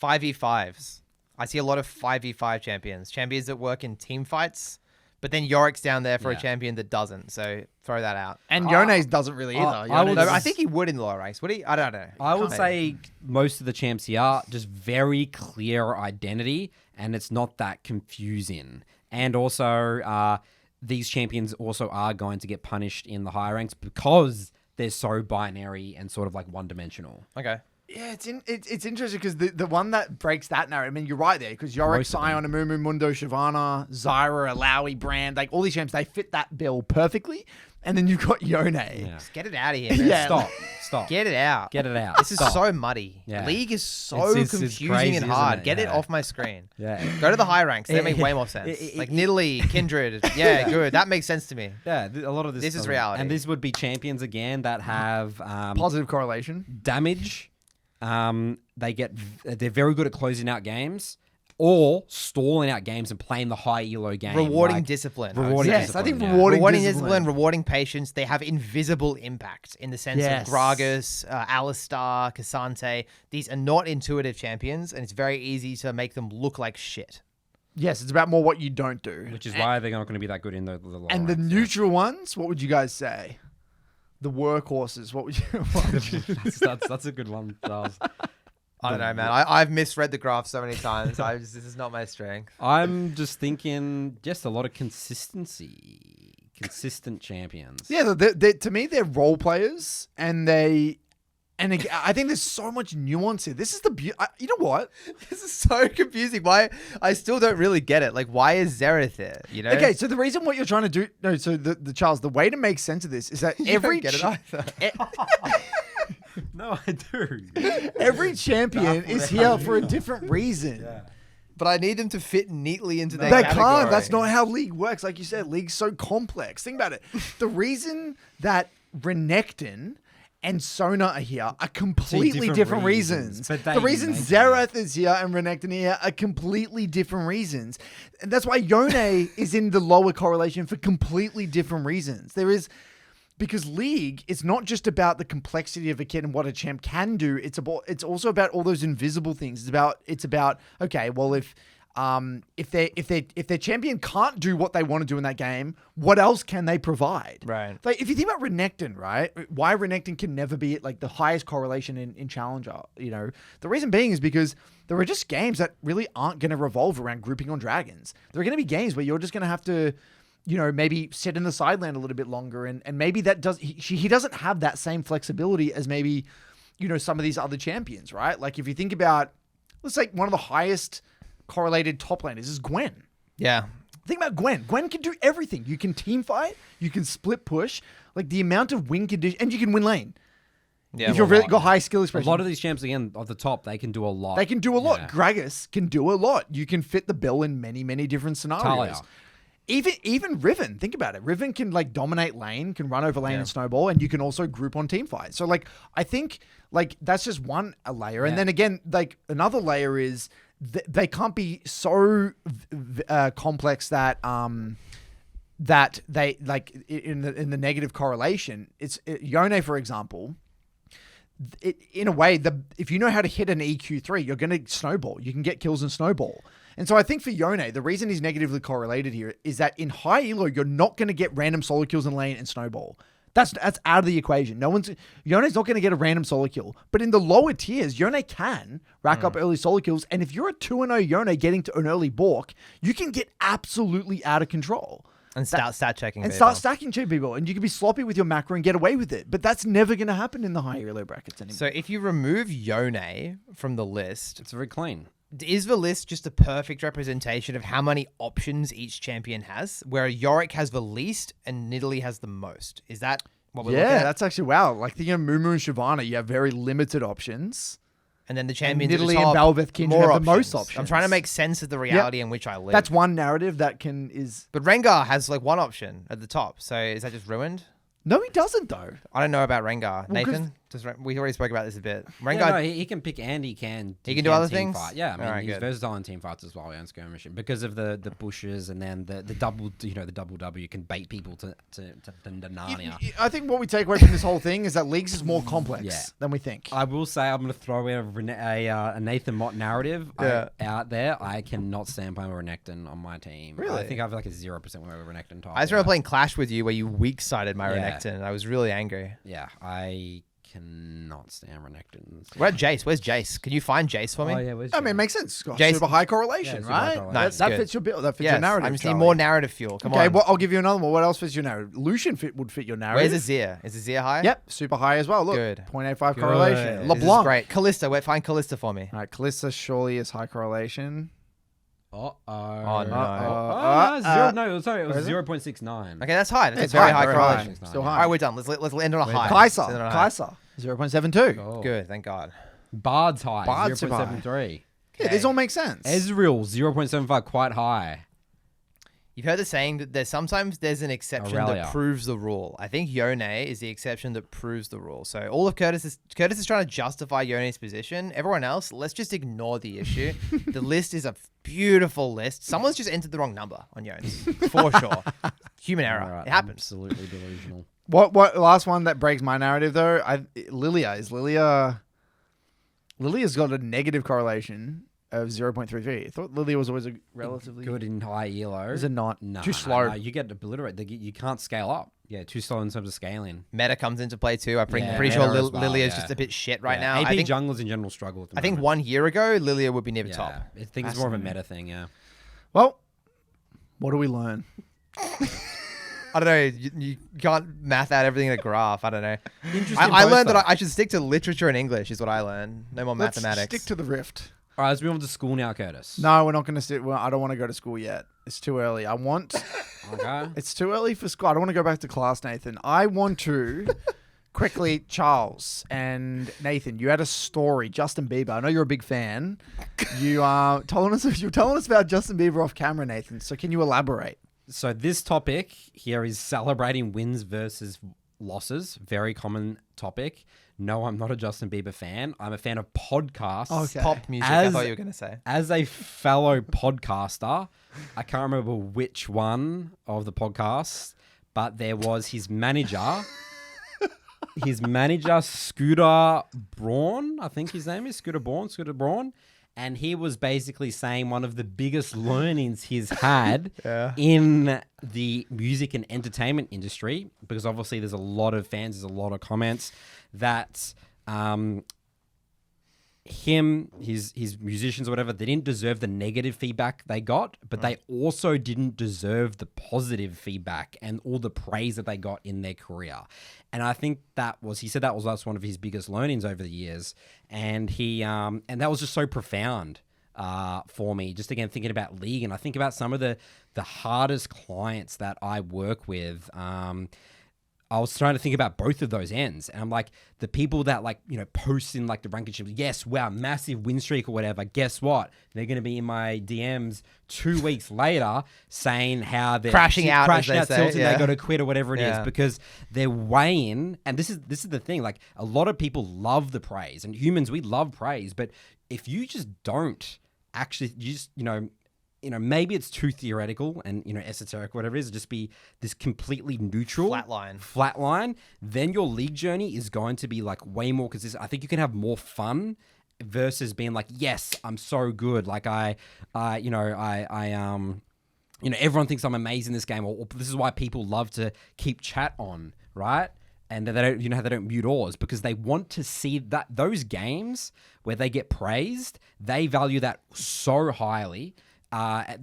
5v5s. I see a lot of 5v5 champions that work in team fights, but then Yorick's down there for a champion that doesn't. So throw that out. And Yone's doesn't really either. I think he would in the lower ranks. Would he? I don't know. I would say most of the champs here are just very clear identity, and it's not that confusing. And also, these champions also are going to get punished in the higher ranks because they're so binary and sort of like one-dimensional. Okay. Yeah, it's interesting because the one that breaks that narrative, I mean, you're right there, because Yorick, Most of them. Sion, Amumu, Mundo, Shyvana, Zyra, Alawi, Brand, like all these champs, they fit that bill perfectly. And then you've got Yone. Yeah. Just get it out of here, man. Yeah. Stop. Get it out. Get it out. This is Stop. so muddy. Yeah. League is so It's confusing crazy, and isn't hard. it? Get it Yeah. off my screen. Yeah. Go to the high ranks. They make way more sense. Like Nidalee, Kindred. Yeah, good. That makes sense to me. Yeah, a lot of this. This is doesn't. reality. And this would be champions again that have Positive correlation. damage. They're very good at closing out games, or stalling out games and playing the high elo game. Rewarding like, discipline. Rewarding Yes, discipline, I think yeah. rewarding discipline, rewarding patience. They have invisible impact in the sense Yes. of Gragas, Alistar, Cassante. These are not intuitive champions, and it's very easy to make them look like shit. Yes, it's about more what you don't do. Which is why they're not going to be that good in the lower And the ranks, neutral ones, what would you guys say? The workhorses, what would you... that's a good one, Charles. I don't know, man. I've misread the graph so many times. This is not my strength. I'm just thinking just a lot of consistency. Consistent champions. Yeah, to me, they're role players, and again, I think there's so much nuance here. This is the beauty. You know what? This is so confusing. Why? I still don't really get it. Like, why is Xerath there? You know? Okay, so the reason what you're trying to do, no, so the Charles, the way to make sense of this is that every get it either. No, I do. every champion is here for a different reason. But I need them to fit neatly into their They category. can't. That's not how League works. Like you said, League's so complex. Think about it. The reason that Renekton and Sona are here are completely different reasons. But The reason Xerath is here and Renekton here are completely different reasons. And that's why Yone is in the lower correlation for completely different reasons. Because League is not just about the complexity of a kit and what a champ can do. It's also about all those invisible things. It's about okay, well if their champion can't do what they want to do in that game, what else can they provide? Right. Like if you think about Renekton, right? Why Renekton can never be at like the highest correlation in Challenger, you know? The reason being is because there are just games that really aren't going to revolve around grouping on dragons. There are going to be games where you're just going to have to, you know, maybe sit in the sideland a little bit longer, and maybe that he doesn't have that same flexibility as maybe, you know, some of these other champions, right? Like if you think about, let's say one of the highest correlated top laners is Gwen. Yeah. Think about Gwen. Gwen can do everything. You can team fight, you can split push, like the amount of win condition, and you can win lane. Yeah. If you've really got high skill A expression. lot of these champs, again, at the top, they can do a lot. They can do a lot. Yeah. Gragas can do a lot. You can fit the bill in many, many different scenarios. Talia. Even Riven, think about it. Riven can like dominate lane, can run over lane and snowball, and you can also group on team fight. So like I think like that's just a layer. And then again, like another layer is they can't be so complex that that they like in the negative correlation. It's Yone, for example. In a way, if you know how to hit an EQ3, you're going to snowball. You can get kills and snowball. And so I think for Yone, the reason he's negatively correlated here is that in high elo, you're not going to get random solo kills in lane and snowball. That's out of the equation. Yone's not going to get a random solo kill. But in the lower tiers, Yone can rack up early solo kills. And if you're a 2-0 Yone getting to an early balk, you can get absolutely out of control. And start checking and people. start stacking two people, and you can be sloppy with your macro and get away with it. But that's never going to happen in the higher elo brackets anymore. So if you remove Yone from the list, It's very clean. is the list just a perfect representation of how many options each champion has? Where Yorick has the least and Nidalee has the most. Is that what we're looking at? That's actually wow. Like thinking of Mumu and Shyvana, you have very limited options. And then the champions at the Nidalee top, and Belveth more have the most options. I'm trying to make sense of the reality in which I live. That's one narrative that is. But Rengar has like one option at the top. So is that just ruined? No, he doesn't though. I don't know about Rengar. Well, 'cause- Nathan? We already spoke about this a bit. Yeah, Rengar, no, he can pick and he can do other team things? Fight. Yeah, I mean Alright, he's good. versatile in team fights as well and skirmishing because of the bushes and then the double the double W can bait people to Narnia. I think what we take away from this whole thing is that Leagues is more complex Yeah. than we think. I will say I'm going to throw in a Nathan Mott narrative out there. I cannot stand playing with Renekton on my team. Really? I think I have like a 0% win over Renekton type. I just remember playing Clash with you where you weak-sided my Yeah. Renekton. I was really angry. Yeah, I cannot stand Renekton. What about Jace? Where's Jace? Can you find Jace for me? Oh yeah, where's I mean, it Jace? makes sense. It's got Jason- super high correlation, Yeah, super high right? correlation. Nice, That good. fits your bill. That fits Yes, your narrative. I just need Charlie. more narrative fuel. Come Okay, on. well, I'll give you another one. What else fits your narrative? Lucian would fit your narrative. Where's Azir? Is Azir high? Yep, super high as well. Look, Good. 0.85 Good. correlation. This This is LeBlanc. great. Callista, find Callista for me. All right, Kalista surely is high correlation. Oh, no. No, sorry, it Where was is it? 0.69. Okay, that's high. That's It's very high, high very correlation. high. Still All high. right, we're done. Let's end on a high. Kaiser. Let's end on a high. Kaiser. 0.72. Oh. Good, thank God. Bard's high, Bard's super high. 0.73. Yeah, this all makes sense. Ezreal, 0.75, quite high. You've heard the saying that there's an exception Aurelia. that proves the rule. I think Yone is the exception that proves the rule. So all of Curtis is trying to justify Yone's position. Everyone else, let's just ignore the issue. The list is a beautiful list. Someone's just entered the wrong number on Yone's for sure. Human error. Alright, It happens. Absolutely delusional. What last one that breaks my narrative though? Lilia's got a negative correlation of 0.33. I thought Lilia was always a relatively Good in high elo. Is it not? No, Too slow. No, you get obliterated. You can't scale up. Yeah, too slow in terms of scaling. Meta comes into play too. I'm pretty Yeah, sure meta as well, Lilia's yeah. just a bit shit right Yeah, now. AP I think junglers in general struggle at the I think moment. 1 year ago, Lilia would be near the top. I think it's more of a meta thing, yeah. Well, what do we learn? I don't know. You can't math out everything in a graph. I don't know. Interesting I learned that poster. I should stick to literature and English is what I learned. No more Let's mathematics. stick to the rift. All right, let's move on to school now, Curtis. No, we're not going to sit. Well, I don't want to go to school yet. It's too early. Okay. It's too early for school. I don't want to go back to class, Nathan. I want to quickly, Charles and Nathan. You had a story, Justin Bieber. I know you're a big fan. You were telling us about Justin Bieber off camera, Nathan. So can you elaborate? So this topic here is celebrating wins versus losses. Very common topic. No, I'm not a Justin Bieber fan. I'm a fan of podcasts. Okay. Pop music, I thought you were going to say. As a fellow podcaster, I can't remember which one of the podcasts, but there was his manager. Scooter Braun, I think his name is Scooter Braun. And he was basically saying one of the biggest learnings he's had in the music and entertainment industry, because obviously there's a lot of fans, there's a lot of comments that his musicians or whatever, they didn't deserve the negative feedback they got, but they also didn't deserve the positive feedback and all the praise that they got in their career. And I think he said that's one of his biggest learnings over the years. And and that was just so profound for me, just again, thinking about league. And I think about some of the hardest clients that I work with. I was trying to think about both of those ends. And I'm like, the people that post in the ranking ships, yes, wow, massive win streak or whatever. Guess what? They're going to be in my DMs 2 weeks later saying how they're Crashing out, as they say, tilting, yeah. they got to quit or whatever it is, Yeah. because they're weighing. And this is the thing. A lot of people love the praise, and humans, we love praise. But if you just don't actually, maybe it's too theoretical and, esoteric, whatever it is, just be this completely neutral flatline, then your league journey is going to be way more consistent. I think you can have more fun versus being yes, I'm so good. Everyone thinks I'm amazing in this game, or this is why people love to keep chat on, right? And they don't, how they don't mute ours, because they want to see that those games where they get praised, they value that so highly. They're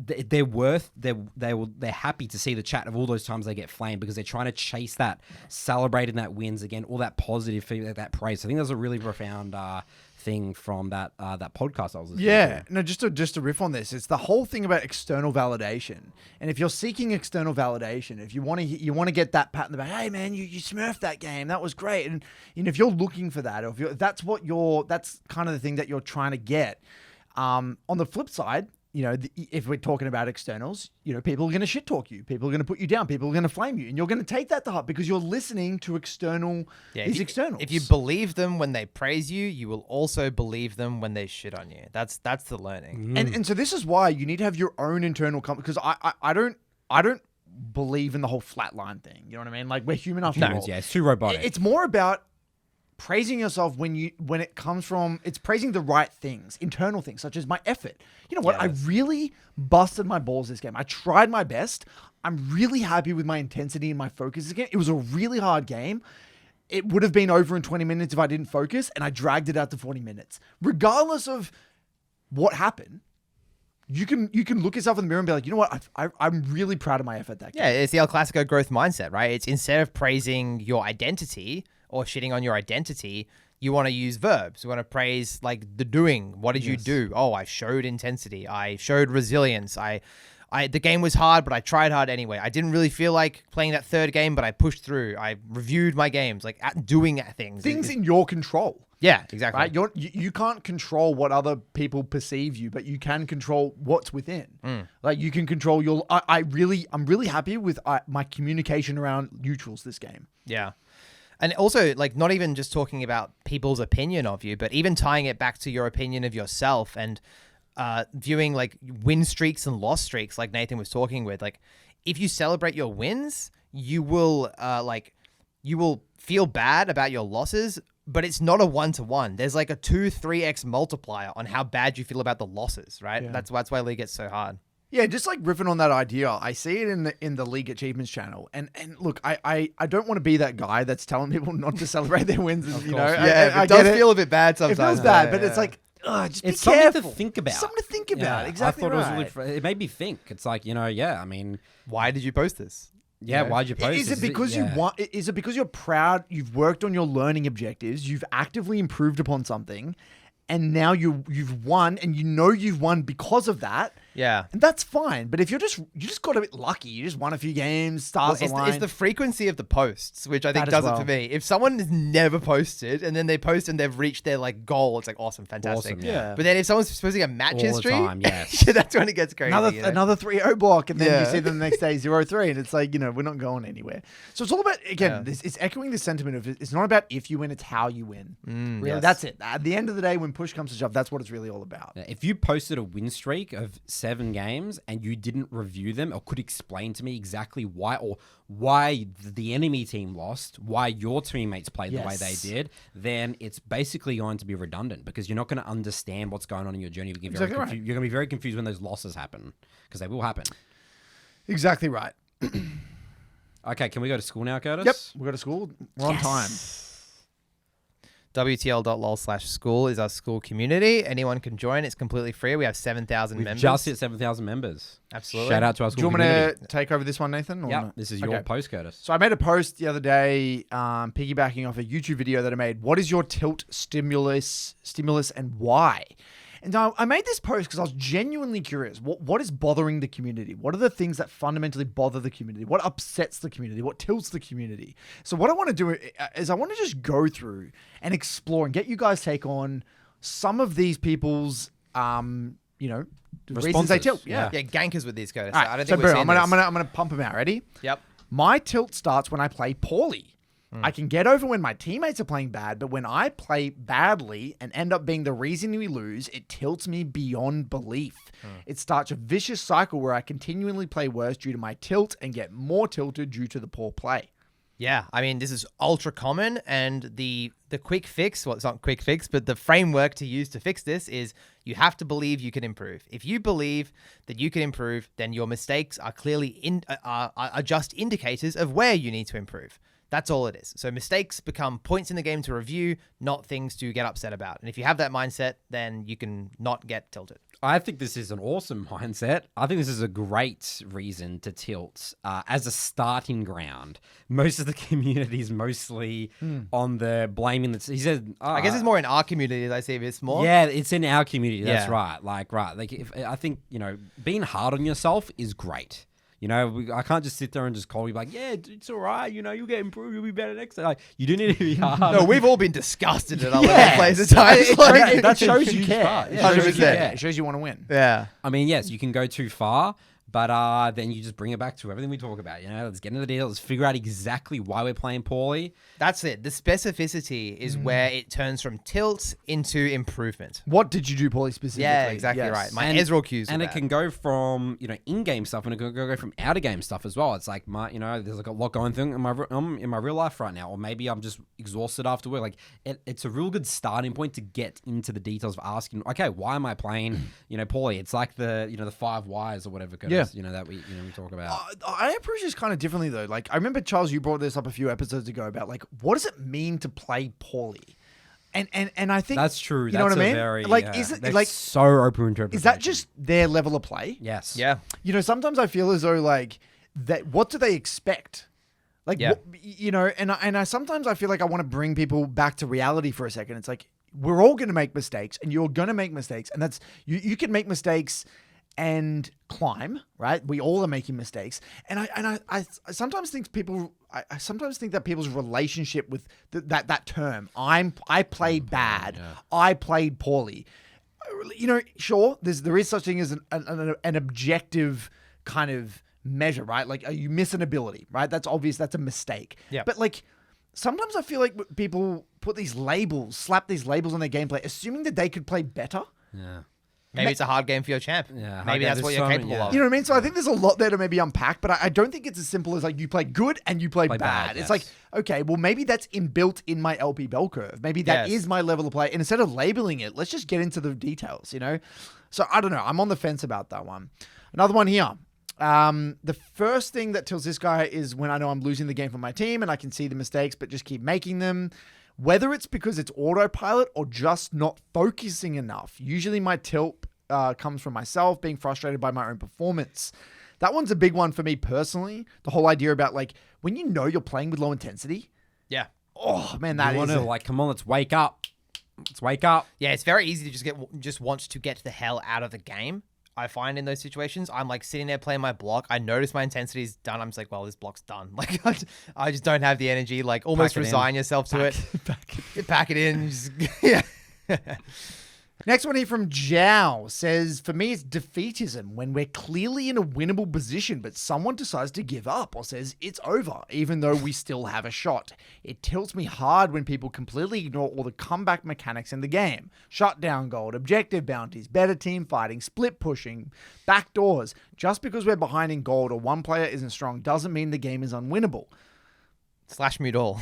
happy to see the chat of all those times they get flamed, because they're trying to chase that, celebrating that wins again, all that positive feedback, that praise. So I think that's a really profound thing from that podcast I was listening to. Yeah, no, just to riff on this, it's the whole thing about external validation. And if you're seeking external validation, if you want to get that pat in the back, hey man, you smurfed that game, that was great. And if you're looking for that, or if that's kind of the thing that you're trying to get. On the flip side, if we're talking about externals, people are going to shit talk you. People are going to put you down. People are going to flame you. And you're going to take that to heart because you're listening to externals. If you believe them when they praise you, you will also believe them when they shit on you. That's the learning. And so this is why you need to have your own internal because I don't believe in the whole flatline thing. You know what I mean? We're human after all. Yeah, it's too robotic. It's more about praising yourself when it comes from, it's praising the right things, internal things, such as my effort. You know what? Yes. I really busted my balls this game. I tried my best. I'm really happy with my intensity and my focus this game. It was a really hard game. It would have been over in 20 minutes if I didn't focus, and I dragged it out to 40 minutes. Regardless of what happened, you can look yourself in the mirror and be like, you know what? I'm really proud of my effort that game. Yeah, it's the El Clasico growth mindset, right? It's instead of praising your identity or shitting on your identity, you want to use verbs. You want to praise the doing. What did you do? Oh, I showed intensity. I showed resilience. I The game was hard, but I tried hard anyway. I didn't really feel like playing that third game, but I pushed through. I reviewed my games, like doing things. Things in your control. Yeah, exactly. Right? You can't control what other people perceive you, but you can control what's within. Like you can control your. I'm really happy with my communication around neutrals this game. Yeah. And also, like, not even just talking about people's opinion of you, but even tying it back to your opinion of yourself and viewing, like, win streaks and loss streaks, like Nathan was talking with. Like, if you celebrate your wins, you will, you will feel bad about your losses, but it's not a 1-to-1. There's, like, a 2-3x multiplier on how bad you feel about the losses, right? Yeah. That's why League gets so hard. Yeah, just like riffing on that idea, I see it in the League Achievements channel, and look, I don't want to be that guy that's telling people not to celebrate their wins. And, you know, Yeah, I it does get feel a bit bad sometimes. It feels bad, but yeah. it's like, just It's be something careful. to think about. Something to think about. Exactly. I thought right. it was really. It made me think. It's like, you know, I mean, Why did you post this? yeah. Why'd you post? Is it this? because you want? Is it because you're proud? You've worked on your learning objectives. You've actively improved upon something, and now you've won, and you know you've won because of that. Yeah. And that's fine. But if you just got a bit lucky, you just won a few games, stars Well, aligned. it's the frequency of the posts, which I think That does as it well. for me. If someone has never posted and then they post and they've reached their like goal, it's like awesome, fantastic. Awesome, yeah. But then if someone's posting a match All the history, time, yes. that's when it gets crazy. Another you know? another 3-0 block, and then Yeah. you see them the next day 0-3, and it's like, you know, we're not going anywhere. So it's all about, again, Yeah. it's echoing the sentiment of it's not about if you win, it's how you win. Really, yes. that's it. At the end of the day, when push comes to shove, that's what it's really all about. Yeah, if you posted a win streak of 7 games and you didn't review them or could explain to me exactly why the enemy team lost, why your teammates played the way they Yes. did, then it's basically going to be redundant because you're not going to understand what's going on in your journey. You're Exactly right. going to be very confused when those losses happen because they will happen. Exactly right. Okay, can we go to school now, Curtis? Yep, we got to school. We're on time. WTL.lol/school is our school community. Anyone can join. It's completely free. We have 7,000 We've members. just hit 7,000 members. Absolutely. Shout out to our Do school you want me community. to take over this one, Nathan? or Yeah, not? this is your Okay. post, Curtis. So I made a post the other day, piggybacking off a YouTube video that I made. What is your tilt stimulus and why? And I made this post because I was genuinely curious. What is bothering the community? What are the things that fundamentally bother the community? What upsets the community? What tilts the community? So what I want to do is I want to just go through and explore and get you guys' take on some of these people's, the reasons they Responses, tilt. yeah. Yeah, gankers with these, Curtis. All right, I don't so think we're boom, seeing I'm this. gonna pump them out. Ready? Yep. My tilt starts when I play poorly. I can get over when my teammates are playing bad, but when I play badly and end up being the reason we lose, it tilts me beyond belief. It starts a vicious cycle where I continually play worse due to my tilt and get more tilted due to the poor play. Yeah, I mean, this is ultra common, and the quick fix, well, it's not quick fix, but the framework to use to fix this is you have to believe you can improve. If you believe that you can improve, then your mistakes are clearly are just indicators of where you need to improve. That's all it is. So mistakes become points in the game to review, not things to get upset about. And if you have that mindset, then you can not get tilted. I think this is an awesome mindset. I think this is a great reason to tilt as a starting ground. Most of the community is mostly on the blaming. He said, I guess it's more in our community that I see this more. Yeah, it's in our community. That's Yeah. right. Like, I think, being hard on yourself is great. I can't just sit there and just call you like, yeah, it's all right. You'll get improved. You'll be better next time. Like, you do need to be hard. No, we've all been disgusted at our Yeah. places at times. Like, that shows you Huge care. part. Yeah, It shows you 100%. care. It shows you want to win. yeah. I mean, yes, you can go too far, but then you just bring it back to everything we talk about. Let's get into the deal. Let's figure out exactly why we're playing poorly. That's it. The specificity is where it turns from tilt into improvement. What did you do poorly specifically? Yeah, exactly Yes. right. My Ezreal cues. And with it that. can go from in-game stuff, and it can go from out-of-game stuff as well. It's like there's like a lot going on in my real life right now, or maybe I'm just exhausted after work. Like it's a real good starting point to get into the details of asking, okay, why am I playing poorly? It's like the 5 whys or whatever. Yeah. That we talk about. I approach this kind of differently though. Like I remember Charles, you brought this up a few episodes ago about like what does it mean to play poorly, and I think That's true. You know what I mean? Very, Like is it that's like so open interpretation. is that just their level of play? yes? Yeah. Sometimes I feel as though like that. What do they expect? Like Yeah. and I sometimes I feel like I want to bring people back to reality for a second. It's like we're all going to make mistakes, and you're going to make mistakes, and that's you can make mistakes. and climb, right? We all are making mistakes. And I sometimes think I sometimes think that people's relationship with that term, I played bad, I played poorly. Sure, there is such thing as an objective kind of measure, right? Like, you miss an ability, right? That's obvious. That's a mistake. Yeah. But like, sometimes I feel like people slap these labels on their gameplay, assuming that they could play better. Yeah. Maybe it's a hard game for your champ. Yeah, Maybe that's what you're capable of. You know what I mean? So I think there's a lot there to maybe unpack, but I don't think it's as simple as like you play good and you play bad. It's like, okay, well, maybe that's inbuilt in my LP bell curve. Maybe that is my level of play. And instead of labeling it, let's just get into the details, So I don't know. I'm on the fence about that one. Another one here. The first thing that tells this guy is when I know I'm losing the game for my team and I can see the mistakes, but just keep making them. Whether it's because it's autopilot or just not focusing enough. Usually my tilt comes from myself being frustrated by my own performance. That one's a big one for me personally. The whole idea about like when you're playing with low intensity. Yeah. Oh man, that is like, come on, let's wake up. Let's wake up. Yeah, it's very easy to just want to get the hell out of the game. I find in those situations, I'm like sitting there playing my block. I notice my intensity is done. I'm just like, well, this block's done. Like, I just don't have the energy. Like, almost resign yourself to it. Pack it in. Just, yeah. Next one here from Zhao says, for me, it's defeatism when we're clearly in a winnable position, but someone decides to give up or says it's over, even though we still have a shot. It tilts me hard when people completely ignore all the comeback mechanics in the game. Shutdown gold, objective bounties, better team fighting, split pushing, backdoors. Just because we're behind in gold or one player isn't strong doesn't mean the game is unwinnable. / mute all.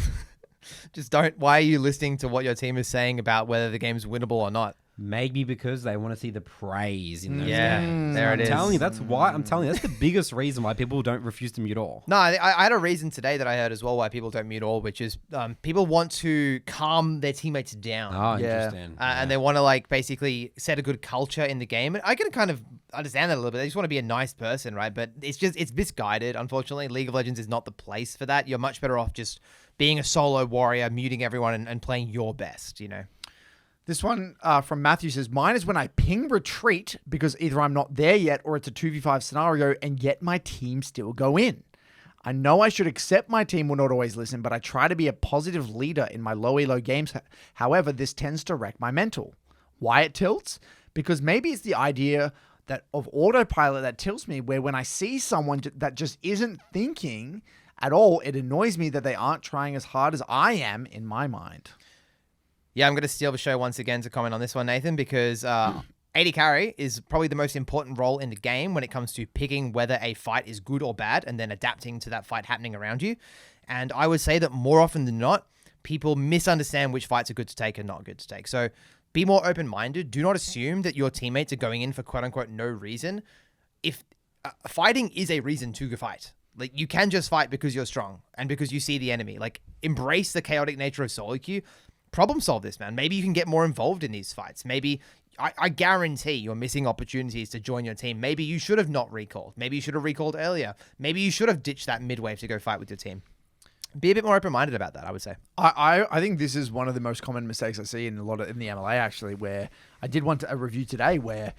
Just don't. Why are you listening to what your team is saying about whether the game's winnable or not? Maybe because they want to see the praise in those Yeah, games. there it is. I'm telling you, that's the biggest reason why people don't refuse to mute all. No, I had a reason today that I heard as well why people don't mute all, which is people want to calm their teammates down. Oh, interesting. And they want to like basically set a good culture in the game. And I can kind of understand that a little bit. They just want to be a nice person, right? But it's misguided, unfortunately. League of Legends is not the place for that. You're much better off just being a solo warrior, muting everyone and playing your best, This one from Matthew says, mine is when I ping retreat because either I'm not there yet or it's a 2v5 scenario and yet my team still go in. I know I should accept my team will not always listen, but I try to be a positive leader in my low elo games. However, this tends to wreck my mental. Why it tilts? Because maybe it's the idea that of autopilot that tilts me, where when I see someone that just isn't thinking at all, it annoys me that they aren't trying as hard as I am in my mind. Yeah, I'm going to steal the show once again to comment on this one, Nathan, because AD carry is probably the most important role in the game when it comes to picking whether a fight is good or bad and then adapting to that fight happening around you. And I would say that more often than not, people misunderstand which fights are good to take and not good to take. So be more open-minded. Do not assume that your teammates are going in for quote-unquote no reason. If fighting is a reason to fight. Like, you can just fight because you're strong and because you see the enemy. Like, embrace the chaotic nature of solo queue. Problem solve this, man. Maybe you can get more involved in these fights. Maybe, I guarantee you're missing opportunities to join your team. Maybe you should have not recalled. Maybe you should have recalled earlier. Maybe you should have ditched that mid-wave to go fight with your team. Be a bit more open-minded about that, I would say. I think this is one of the most common mistakes I see in the MLA, actually, where I did a review today where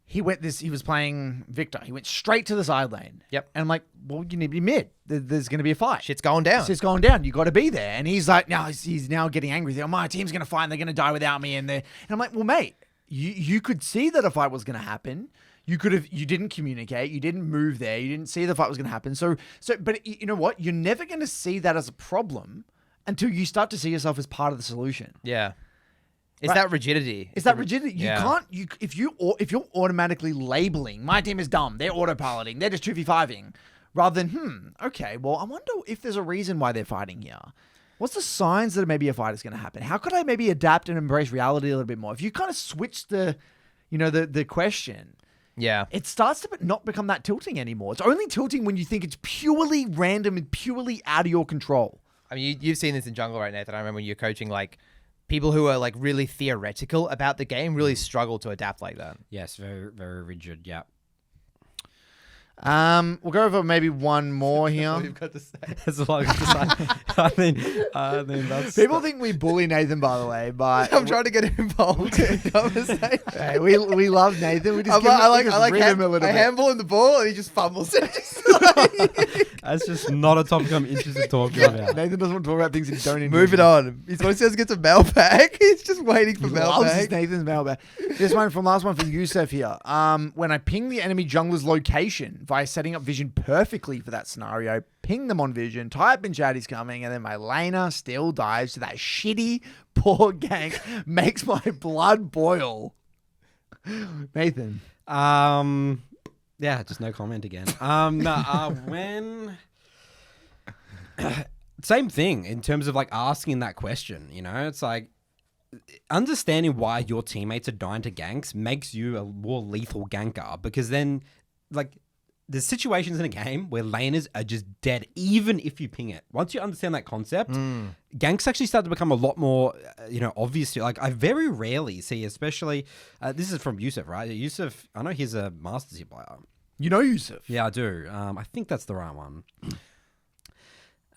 he was playing Victor. He went straight to the side lane. Yep. And I'm like, well, you need to be mid. There's going to be a fight. Shit's going down. Shit's going down. You got to be there. And he's like, he's now getting angry. He's like, oh, my team's going to fight and they're going to die without me. And I'm like, well, mate, you could see that a fight was going to happen. You didn't communicate. You didn't move there. You didn't see the fight was going to happen. But you know what? You're never going to see that as a problem until you start to see yourself as part of the solution. Yeah. It's that rigidity. It's that rigidity. You can't. If you're automatically labeling my team is dumb, they're autopiloting, they're just 2v5ing, rather than okay, well, I wonder if there's a reason why they're fighting here. What's the signs that maybe a fight is going to happen? How could I maybe adapt and embrace reality a little bit more? If you kind of switch the question, it starts to not become that tilting anymore. It's only tilting when you think it's purely random and purely out of your control. I mean, you've seen this in Jungle, right, Nathan? I remember when you're coaching, like, people who are like really theoretical about the game really struggle to adapt like that. Yes, very, very rigid. Yeah. We'll go over maybe one more here. What you've got to say. That's a lot to say. I mean, that's People think we bully Nathan, by the way, but I'm trying to get involved in the conversation. hey, we love Nathan. We just I like him a little bit. handballing the ball and he just fumbles it. that's just not a topic I'm interested in talking about. Nathan doesn't want to talk about things that don't interest Moving him. on. He's when he says he gets a mailbag. He's just waiting for He loves his mailbag. Nathan's mailbag. This one from last one from Yusuf here. When I ping the enemy jungler's location via setting up vision perfectly for that scenario, ping them on vision, type in chat he's coming, and then my laner still dives to that shitty poor gank, makes my blood boil. Nathan. Yeah, just no comment again. When same thing in terms of like asking that question, you know, it's like understanding why your teammates are dying to ganks makes you a more lethal ganker, because then like there's situations in a game where laners are just dead, even if you ping it. Once you understand that concept, ganks actually start to become a lot more, obvious. Like I very rarely see, especially, this is from Yusuf, right? Yusuf, I know he's a Masters here player. You know Yusuf? Yeah, I do. I think that's the right one.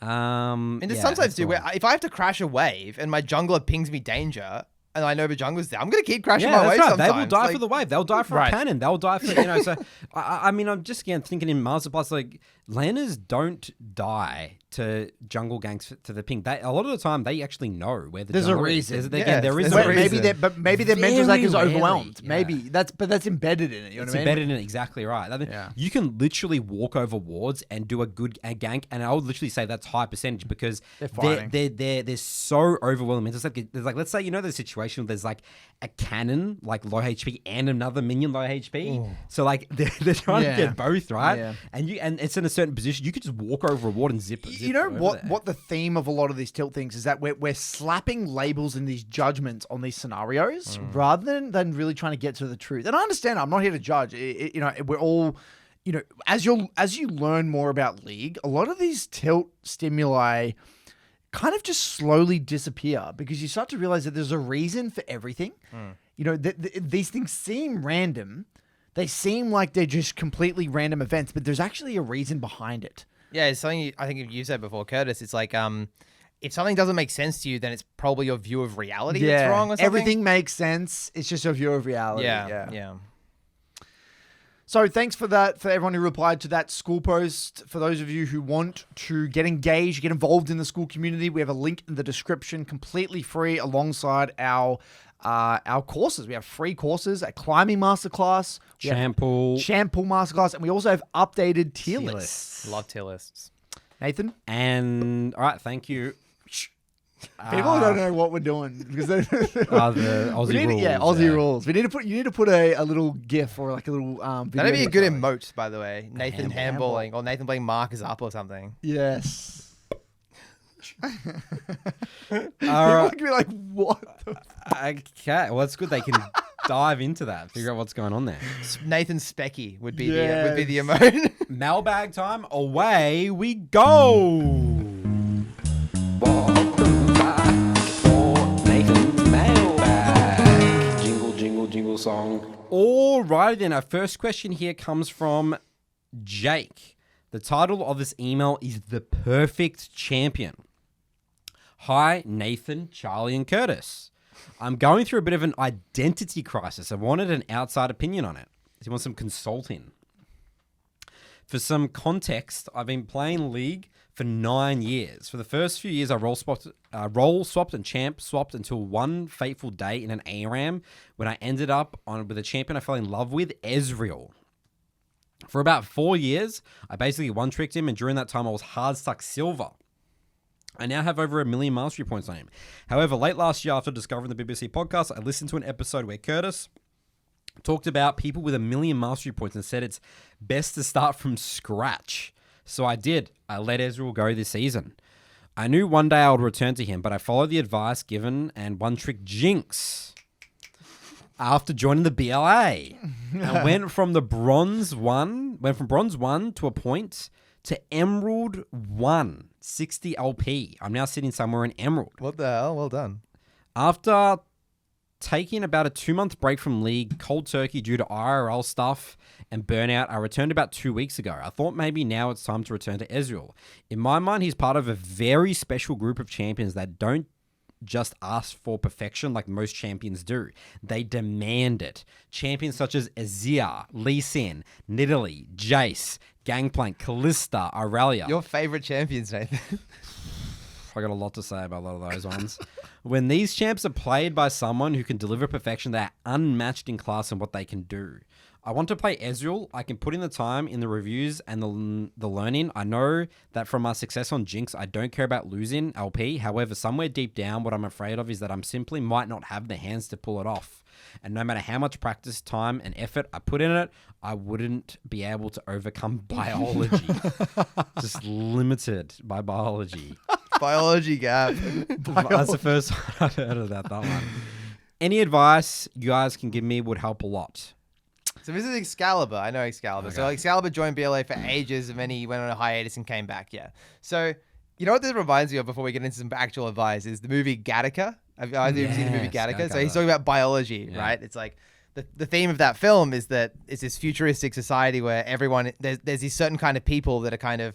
And there's yeah, sometimes that's the too where one. if I have to crash a wave and my jungler pings me danger and I know the jungler's there, I'm gonna keep crashing Yeah, my that's wave right. sometimes. They will die for the wave. They'll die for Right. a cannon. They'll die for, so I mean, I'm just again thinking in Master Plus, like laners don't die to jungle ganks to the ping. They, a lot of the time they actually know where the There's a jungler is. reason. There is there's a a reason. reason. Maybe their mental stack is Very overwhelmed. rarely, yeah. Maybe that's embedded in it. You know It's what I mean? embedded in it, exactly right. I mean, Yeah. you can literally walk over wards and do a good gank, and I would literally say that's high percentage because they're so overwhelming. It's like there's like, let's say the situation where there's like a cannon like low HP and another minion low HP. So like they're trying to get both right, Yeah. and it's in a certain position. You could just walk over a ward and zip. You know over what? there. What the theme of a lot of these tilt things is that we're slapping labels and these judgments on these scenarios rather than really trying to get to the truth. And I understand. I'm not here to judge. We're all, as you learn more about League, a lot of these tilt stimuli kind of just slowly disappear because you start to realize that there's a reason for everything. These things seem random. They seem like they're just completely random events, but there's actually a reason behind it. Yeah, it's something I think you said before, Curtis. It's like if something doesn't make sense to you, then it's probably your view of reality that's wrong or something. Everything makes sense. It's just your view of reality. Yeah. So thanks for that, for everyone who replied to that Skool post. For those of you who want to get engaged, get involved in the Skool community, we have a link in the description, completely free, alongside our courses. We have free courses, a climbing masterclass, shampoo masterclass, and we also have updated tier lists. Love tier lists. Nathan? And all right, thank you. People don't know what we're doing because The Aussie rules. Yeah, Aussie rules. You need to put a little GIF or like a little video. That'd be a good emote. emote, by the way. Nathan Handball. handballing or Nathan playing markers up or something. Yes. All People right. could be like, what? Okay, well, it's good they can dive into that, figure out what's going on there. Nathan Specky would be Yes. the emote. Mailbag time, away we go. Welcome back for Nathan's mailbag. Jingle, jingle, jingle song. Alrighty then, our first question here comes from Jake. The title of this email is The Perfect Champion. Hi, Nathan, Charlie, and Curtis. I'm going through a bit of an identity crisis. I wanted an outside opinion on it. Do you want some consulting? For some context, I've been playing League for 9 years. For the first few years, I role swapped and champ swapped until one fateful day in an ARAM when I ended up with a champion I fell in love with, Ezreal. For about 4 years, I basically one-tricked him, and during that time, I was hard stuck silver. I now have over 1 million mastery points on him. However, late last year, after discovering the BBC podcast, I listened to an episode where Curtis talked about people with 1 million mastery points and said it's best to start from scratch. So I did. I let Ezreal go this season. I knew one day I would return to him, but I followed the advice given and one-trick Jinx after joining the BLA. I went from bronze 1 to a point to Emerald 1, 60 LP. I'm now sitting somewhere in Emerald. What the hell? Well done. After taking about a 2-month break from league, cold turkey due to IRL stuff and burnout. I returned about 2 weeks ago. I thought maybe now it's time to return to Ezreal. In my mind, he's part of a very special group of champions that don't just ask for perfection like most champions do. They demand it. Champions such as Azir, Lee Sin, Nidalee, Jace, Gangplank, Kalista, Aurelia. Your favorite champions, Nathan. I got a lot to say about a lot of those ones. When these champs are played by someone who can deliver perfection, they are unmatched in class in what they can do. I want to play Ezreal. I can put in the time in the reviews and the learning. I know that from my success on Jinx, I don't care about losing LP. However, somewhere deep down, what I'm afraid of is that I'm simply might not have the hands to pull it off. And no matter how much practice, time, and effort I put in it, I wouldn't be able to overcome biology. Just limited by biology. Biology gap. That's the first time I've heard of that one. Any advice you guys can give me would help a lot. So this is Excalibur. I know Excalibur. Okay. So Excalibur joined BLA for ages, and then he went on a hiatus and came back. Yeah. So you know what this reminds me of before we get into some actual advice is the movie Gattaca. Have you ever seen the movie Gattaca? So he's talking about biology, right? It's like the theme of that film is that it's this futuristic society where everyone there's these certain kind of people that are kind of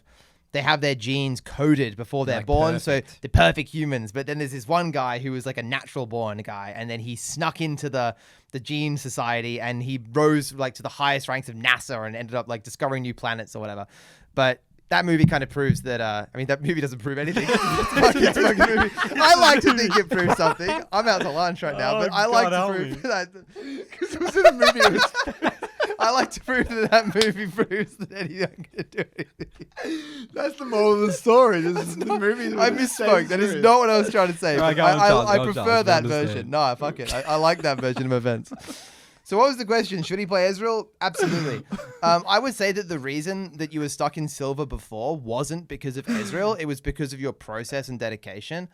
they have their genes coded before they're born, perfect. so they're perfect humans. But then there's this one guy who was like a natural born guy, and then he snuck into the gene society, and he rose like to the highest ranks of NASA and ended up like discovering new planets or whatever. But that movie kind of proves that. I mean, that movie doesn't prove anything. It's a fucking movie. I like to think it proves something. I'm out to lunch right now, but I like to prove that because it was in a movie. I like to prove that movie proves that anyone can do anything. That's the moral of the story. The movie. I misspoke. That is not what I was trying to say. Right, But I go on, prefer Charles, that understand. version. No, fuck it. I like that version of events. So what was the question? Should he play Ezreal? Absolutely. I would say that the reason that you were stuck in silver before wasn't because of Ezreal. It was because of your process and dedication.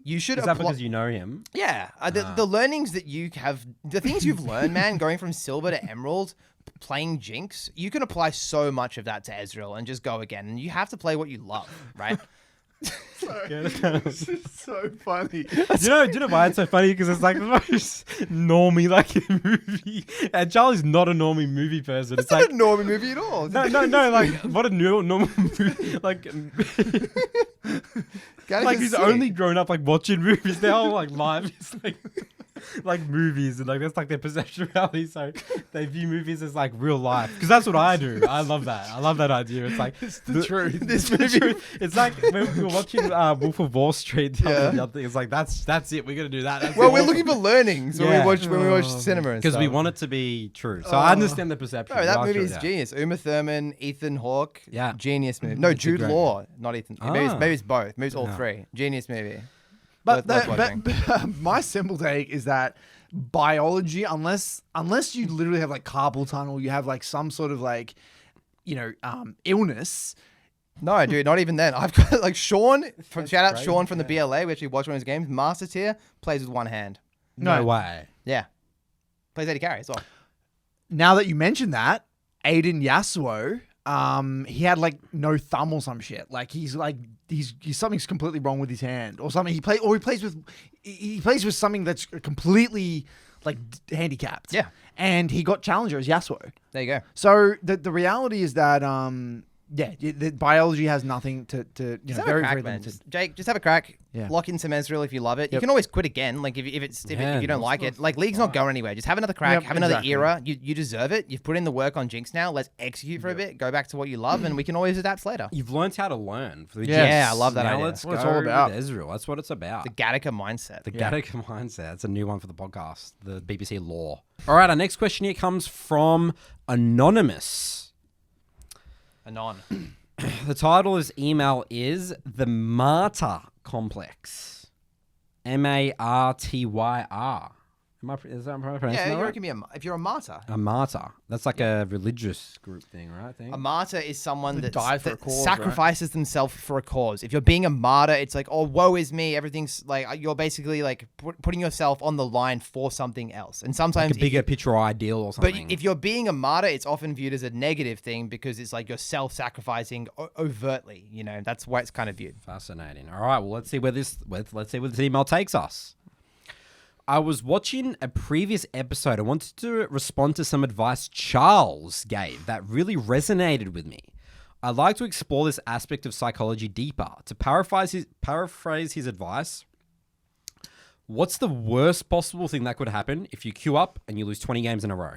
You should Is that because you know him? Yeah. The learnings that you have, the things you've learned, man, going from silver to emerald, playing Jinx, you can apply so much of that to Ezreal and just go again. And you have to play what you love, right? This is so funny. Do you know why it's so funny? Because it's like the most normie like movie, and Charlie's not a normie movie person. It's It's not like a normal movie at all. no, like what a normal movie, like he's only grown up like watching movies. Their whole like life is like movies, and like that's like their perception of reality. So they view movies as like real life, because that's what I do. I love that. I love that idea. It's like It's the truth. This movie, it's like when we were watching Wolf of Wall Street. The other thing. It's like that's it. We're gonna do that. That's Well, awesome. we're looking for learnings when we watch cinema and Because stuff. we want it to be true. So I understand the perception. No, that Right, movie sure, is yeah. genius. Uma Thurman, Ethan Hawke. Yeah. Genius movie. No, It's a Jude great Law, not Ethan. Maybe Ah. it's both. Maybe it's all Yeah. three. Genius movie. But, Worth watching. but my simple take is that biology, unless you literally have like carpal tunnel, you have like some sort of like, illness. No, dude, not even then. I've got like Sean. Shout out crazy, Sean from the BLA. We actually watched one of his games. Master tier plays with one hand. No No. way. Yeah, plays AD carry as well. Now that you mention that, Aiden Yasuo, he had like no thumb or some shit. Like he's something's completely wrong with his hand or something. He plays with something that's completely like handicapped. Yeah. And he got challenger as Yasuo. There you go. So the reality is that the biology has nothing to Just have very a crack, very man. limited. Jake, just have a crack. Yeah. Lock in some Ezreal if you love it. You Yep. can always quit again. Like if you don't like it. Like League's not going anywhere. Just have another crack. Yep, have another exactly. era. You deserve it. You've put in the work on Jinx now. Let's execute for a bit. Go back to what you love, and we can always adapt later. You've learned how to learn. For the Yes. Yeah, I love that Now idea. let's That's what go it's all about. with Ezreal. That's what it's about. The Gattaca mindset. The Gattaca mindset. That's a new one for the podcast. The BBC Law. All right, our next question here comes from Anonymous. Anon. The title of his email is The Martyr Complex. Martyr. Is that my pronouncing Yeah, that you right? reckon if you're a martyr. A martyr. That's like a religious group thing, right? I think. A martyr is someone that die for a cause, sacrifices themselves for a cause. If you're being a martyr, it's like, oh, woe is me. Everything's like, you're basically like putting yourself on the line for something else. And sometimes Like a bigger picture ideal or but something. if you're being a martyr, it's often viewed as a negative thing because it's like you're self-sacrificing overtly. You know, that's why it's kind of viewed. Fascinating. All right, well, let's see where this email takes us. I was watching a previous episode. I wanted to respond to some advice Charles gave that really resonated with me. I'd like to explore this aspect of psychology deeper. To paraphrase his advice, what's the worst possible thing that could happen if you queue up and you lose 20 games in a row?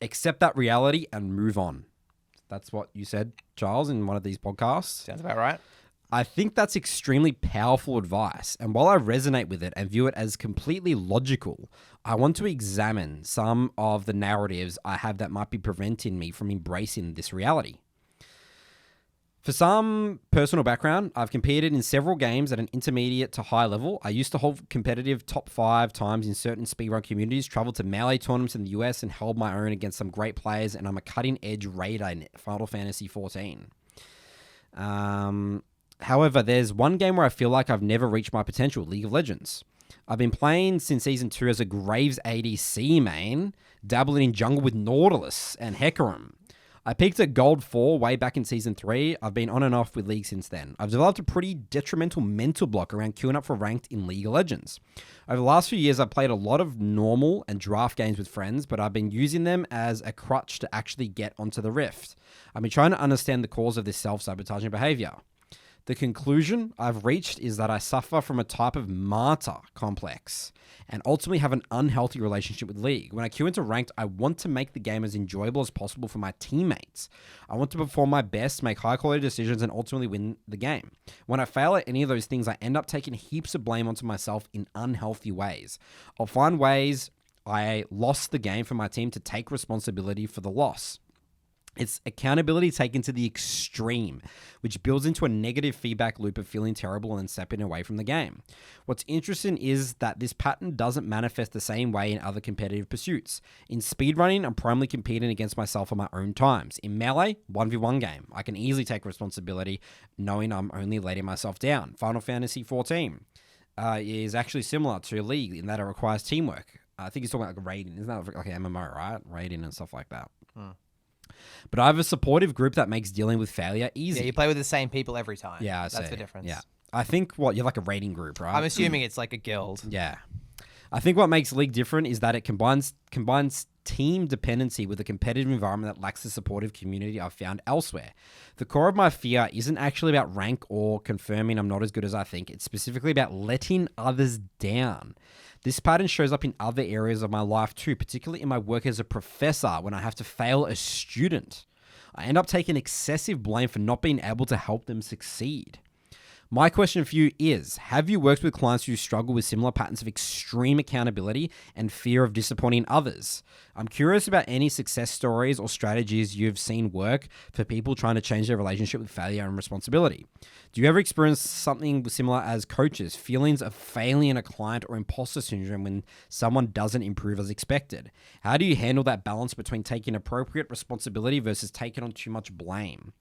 Accept that reality and move on. That's what you said, Charles, in one of these podcasts. Sounds about right. I think that's extremely powerful advice, and while I resonate with it and view it as completely logical, I want to examine some of the narratives I have that might be preventing me from embracing this reality. For some personal background, I've competed in several games at an intermediate to high level. I used to hold competitive top 5 times in certain speedrun communities, traveled to Melee tournaments in the US, and held my own against some great players, and I'm a cutting-edge raider in Final Fantasy XIV. However, there's one game where I feel like I've never reached my potential, League of Legends. I've been playing since Season 2 as a Graves ADC main, dabbling in jungle with Nautilus and Hecarim. I peaked at Gold 4 way back in Season 3. I've been on and off with League since then. I've developed a pretty detrimental mental block around queuing up for ranked in League of Legends. Over the last few years, I've played a lot of normal and draft games with friends, but I've been using them as a crutch to actually get onto the Rift. I've been trying to understand the cause of this self-sabotaging behavior. The conclusion I've reached is that I suffer from a type of martyr complex and ultimately have an unhealthy relationship with League. When I queue into ranked, I want to make the game as enjoyable as possible for my teammates. I want to perform my best, make high quality decisions, and ultimately win the game. When I fail at any of those things, I end up taking heaps of blame onto myself in unhealthy ways. I'll find ways I lost the game for my team to take responsibility for the loss. It's accountability taken to the extreme, which builds into a negative feedback loop of feeling terrible and stepping away from the game. What's interesting is that this pattern doesn't manifest the same way in other competitive pursuits. In speedrunning, I'm primarily competing against myself on my own times. In Melee, 1v1 game, I can easily take responsibility knowing I'm only letting myself down. Final Fantasy XIV is actually similar to League in that it requires teamwork. I think he's talking about like raiding. Isn't that like an MMO, right? Raiding and stuff like that. But I have a supportive group that makes dealing with failure easy. Yeah, you play with the same people every time. Yeah, that's the difference. Yeah, I think you're like a raiding group, right? I'm assuming it's like a guild. Yeah, I think what makes League different is that it combines team dependency with a competitive environment that lacks the supportive community I've found elsewhere. The core of my fear isn't actually about rank or confirming I'm not as good as I think. It's specifically about letting others down. This pattern shows up in other areas of my life too, particularly in my work as a professor when I have to fail a student. I end up taking excessive blame for not being able to help them succeed. My question for you is, have you worked with clients who struggle with similar patterns of extreme accountability and fear of disappointing others? I'm curious about any success stories or strategies you've seen work for people trying to change their relationship with failure and responsibility. Do you ever experience something similar as coaches, feelings of failing a client or imposter syndrome when someone doesn't improve as expected? How do you handle that balance between taking appropriate responsibility versus taking on too much blame?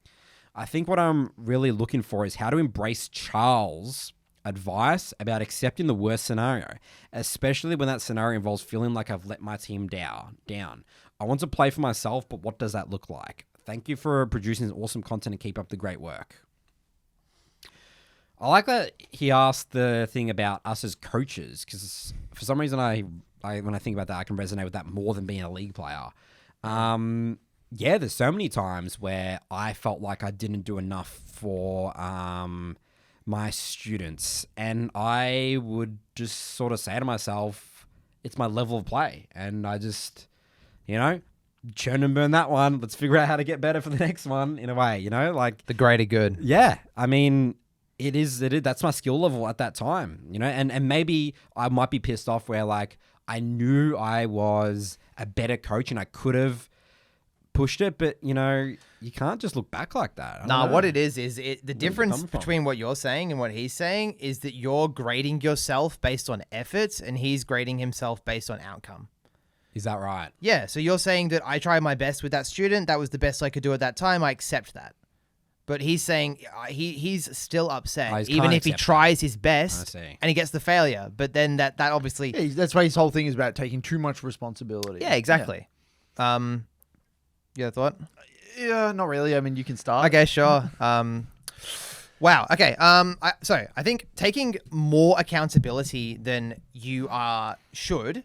I think what I'm really looking for is how to embrace Charles' advice about accepting the worst scenario, especially when that scenario involves feeling like I've let my team down. I want to play for myself, but what does that look like? Thank you for producing this awesome content and keep up the great work. I like that he asked the thing about us as coaches, because for some reason I when I think about that, I can resonate with that more than being a League player. Yeah, there's so many times where I felt like I didn't do enough for my students. And I would just sort of say to myself, it's my level of play. And I just, churn and burn that one. Let's figure out how to get better for the next one in a way, like The greater good. Yeah. I mean, it is that's my skill level at that time, and maybe I might be pissed off where like I knew I was a better coach and I could have pushed it, but you can't just look back like that. What it is the difference between what you're saying and what he's saying is that you're grading yourself based on efforts and he's grading himself based on outcome. Is that right? Yeah. So you're saying that I tried my best with that student. That was the best I could do at that time. I accept that. But he's saying he's still upset, even if he tries his best and he gets the failure. But then that obviously... Yeah, that's why his whole thing is about taking too much responsibility. Yeah, exactly. Yeah. You have a thought? Yeah, not really. I mean, you can start. Okay, sure. Wow. Okay. I think taking more accountability than you should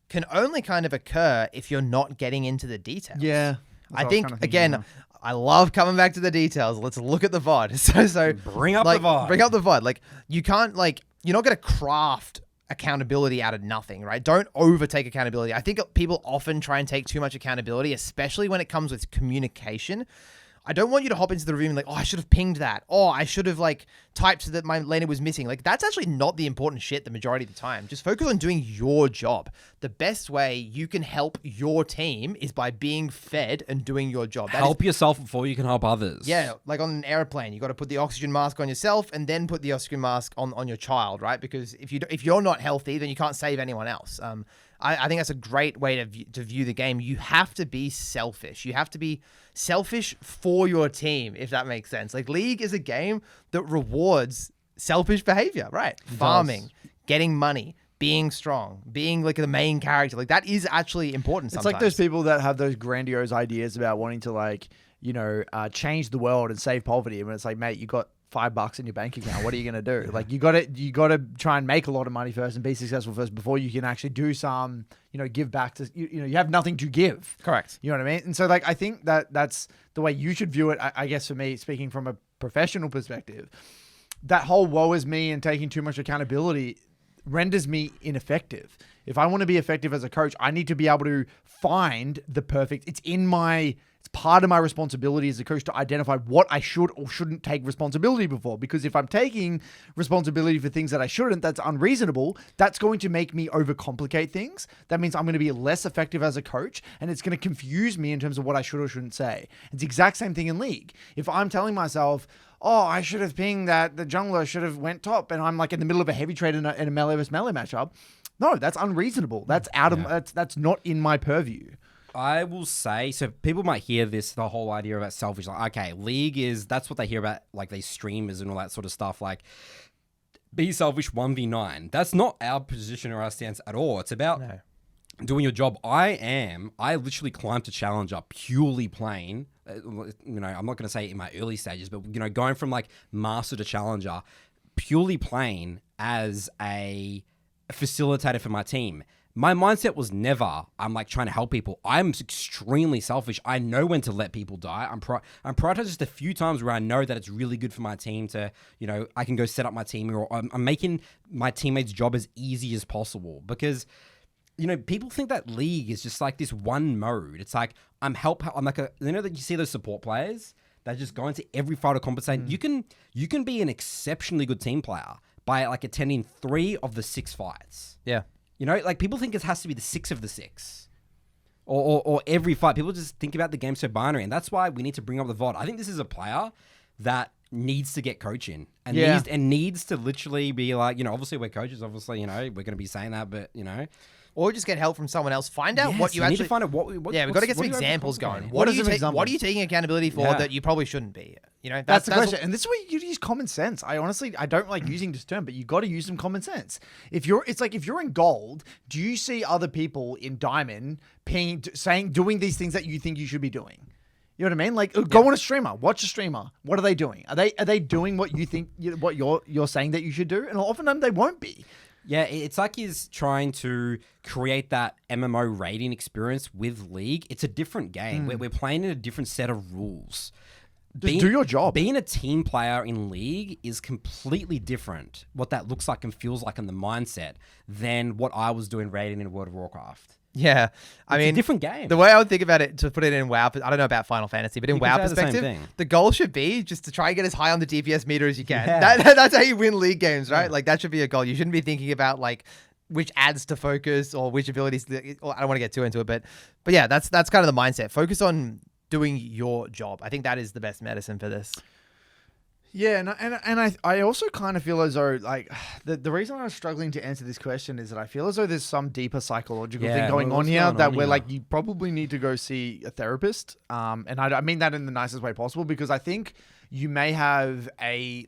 can only kind of occur if you're not getting into the details. Yeah. I think again, I love coming back to the details. Let's look at the VOD. So Bring up the VOD. Bring up the VOD. Like you can't you're not going to craft accountability out of nothing, right? Don't overtake accountability. I think people often try and take too much accountability, especially when it comes with communication. I don't want you to hop into the room and like, oh, I should have pinged that. Oh, I should have typed so that my laner was missing. Like that's actually not the important shit the majority of the time. Just focus on doing your job. The best way you can help your team is by being fed and doing your job. Help yourself before you can help others. Yeah, like on an airplane, you got to put the oxygen mask on yourself and then put the oxygen mask on your child, right? Because if you're not healthy, then you can't save anyone else. I think that's a great way to view the game. You have to be selfish. You have to be selfish for your team, if that makes sense. Like League is a game that rewards selfish behavior, right? Farming, getting money, being strong, being like the main character. Like that is actually important sometimes. It's like those people that have those grandiose ideas about wanting to change the world and save poverty. And it's like, mate, you got $5 in your bank account. What are you going to do? Like you got to try and make a lot of money first and be successful first before you can actually do some, give back to, you have nothing to give. Correct. You know what I mean? And so I think that's the way you should view it. I guess for me, speaking from a professional perspective, that whole woe is me and taking too much accountability renders me ineffective. If I want to be effective as a coach, I need to be able to find the perfect, it's part of my responsibility as a coach to identify what I should or shouldn't take responsibility for. Because if I'm taking responsibility for things that I shouldn't, that's unreasonable. That's going to make me overcomplicate things. That means I'm going to be less effective as a coach, and it's going to confuse me in terms of what I should or shouldn't say. It's the exact same thing in League. If I'm telling myself, oh, I should have pinged that the jungler should have went top, and I'm like in the middle of a heavy trade in a melee versus melee matchup, no, that's unreasonable. That's that's not in my purview. I will say, so people might hear this, the whole idea about selfish, like, okay, League that's what they hear about, like, these streamers and all that sort of stuff, like, be selfish 1v9. That's not our position or our stance at all. It's about doing your job. I literally climbed to Challenger purely playing, I'm not going to say in my early stages, but, going from, like, Master to Challenger, purely playing as a facilitator for my team. My mindset was never, I'm like trying to help people. I'm extremely selfish. I know when to let people die. I'm prioritized just a few times where I know that it's really good for my team to, I can go set up my team, or I'm making my teammates' job as easy as possible. Because, people think that League is just like this one mode. It's like, I'm like that you see those support players that just go into every fight to compensate. You can be an exceptionally good team player by like attending 3 of the 6 fights. Yeah. Like people think it has to be the 6 of the 6 or every fight. People just think about the game so binary. And that's why we need to bring up the VOD. I think this is a player that needs to get coaching and needs to literally be like, obviously we're coaches. Obviously, we're going to be saying that, but, Or just get help from someone else. Find out what you need actually... to find out what we've got to get some examples going. What are you taking accountability for that you probably shouldn't be? That's the question. And this is where you use common sense. I don't like using this term, but you got to use some common sense. If you're in gold, do you see other people in diamond doing these things that you think you should be doing? You know what I mean? Like, go on a streamer, watch a streamer. What are they doing? Are they doing what you think, what you're saying that you should do? And often they won't be. Yeah, it's like he's trying to create that MMO rating experience with League. It's a different game. We're playing in a different set of rules. Just do your job. Being a team player in League is completely different, what that looks like and feels like in the mindset, than what I was doing rating in World of Warcraft. Yeah, I mean, a different game. The way I would think about it, to put it in WoW, I don't know about Final Fantasy, but in WoW perspective, the goal should be just to try and get as high on the DPS meter as you can. Yeah. That's how you win League games, right? Yeah. Like that should be a goal. You shouldn't be thinking about like which adds to focus or which abilities. I don't want to get too into it, but yeah, that's kind of the mindset. Focus on doing your job. I think that is the best medicine for this. Yeah, and I also kind of feel as though, like, the reason I was struggling to answer this question is that I feel as though there's some deeper psychological thing going on here that we're like, you probably need to go see a therapist. And I mean that in the nicest way possible, because I think you may have a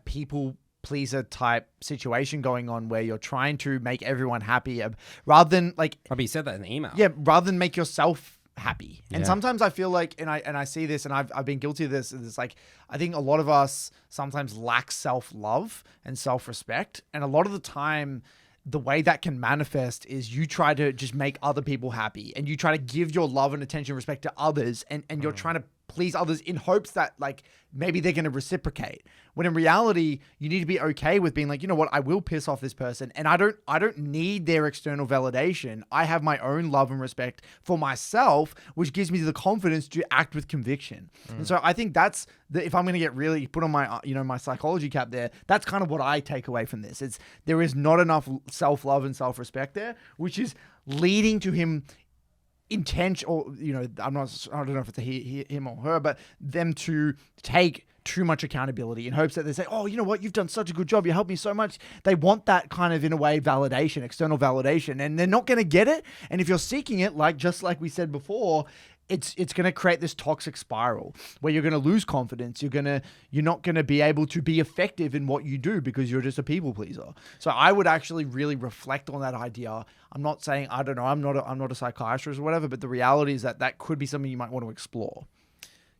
people pleaser type situation going on where you're trying to make everyone happy rather than like... Probably said that in the email. Yeah, rather than make yourself happy. Yeah. And sometimes I feel like, and I see this, and I've been guilty of this. It's like, I think a lot of us sometimes lack self-love and self-respect. And a lot of the time, the way that can manifest is you try to just make other people happy, and you try to give your love and attention and respect to others, and you're trying to please others in hopes that like maybe they're going to reciprocate, when in reality you need to be okay with being like, you know what, I will piss off this person, and I don't need their external validation. I have my own love and respect for myself, which gives me the confidence to act with conviction. And so I think that's if I'm going to get really put on my my psychology cap there, that's kind of what I take away from this. It's there is not enough self-love and self-respect there, which is leading to him intention, or I don't know if it's him or her, but them to take too much accountability in hopes that they say, oh, you know what, you've done such a good job, you helped me so much. They want that kind of, in a way, validation, external validation, and they're not going to get it. And if you're seeking it, just like we said before, it's going to create this toxic spiral where you're going to lose confidence. You're not going to be able to be effective in what you do because you're just a people pleaser. So I would actually really reflect on that idea. I'm not saying, I don't know, I'm not a psychiatrist or whatever, but the reality is that could be something you might want to explore.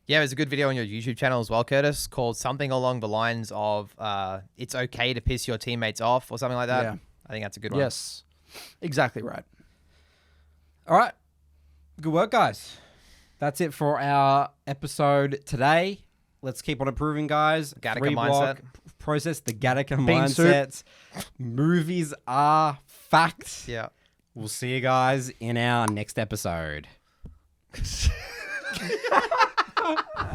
Yeah, there's a good video on your YouTube channel as well, Curtis, called something along the lines of it's okay to piss your teammates off or something like that. Yeah. I think that's a good one. Yes, exactly right. All right. Good work, guys. That's it for our episode today. Let's keep on improving, guys. Gattaca mindset. Process, the Gattaca Bean mindsets. Movies are facts. Yeah. We'll see you guys in our next episode.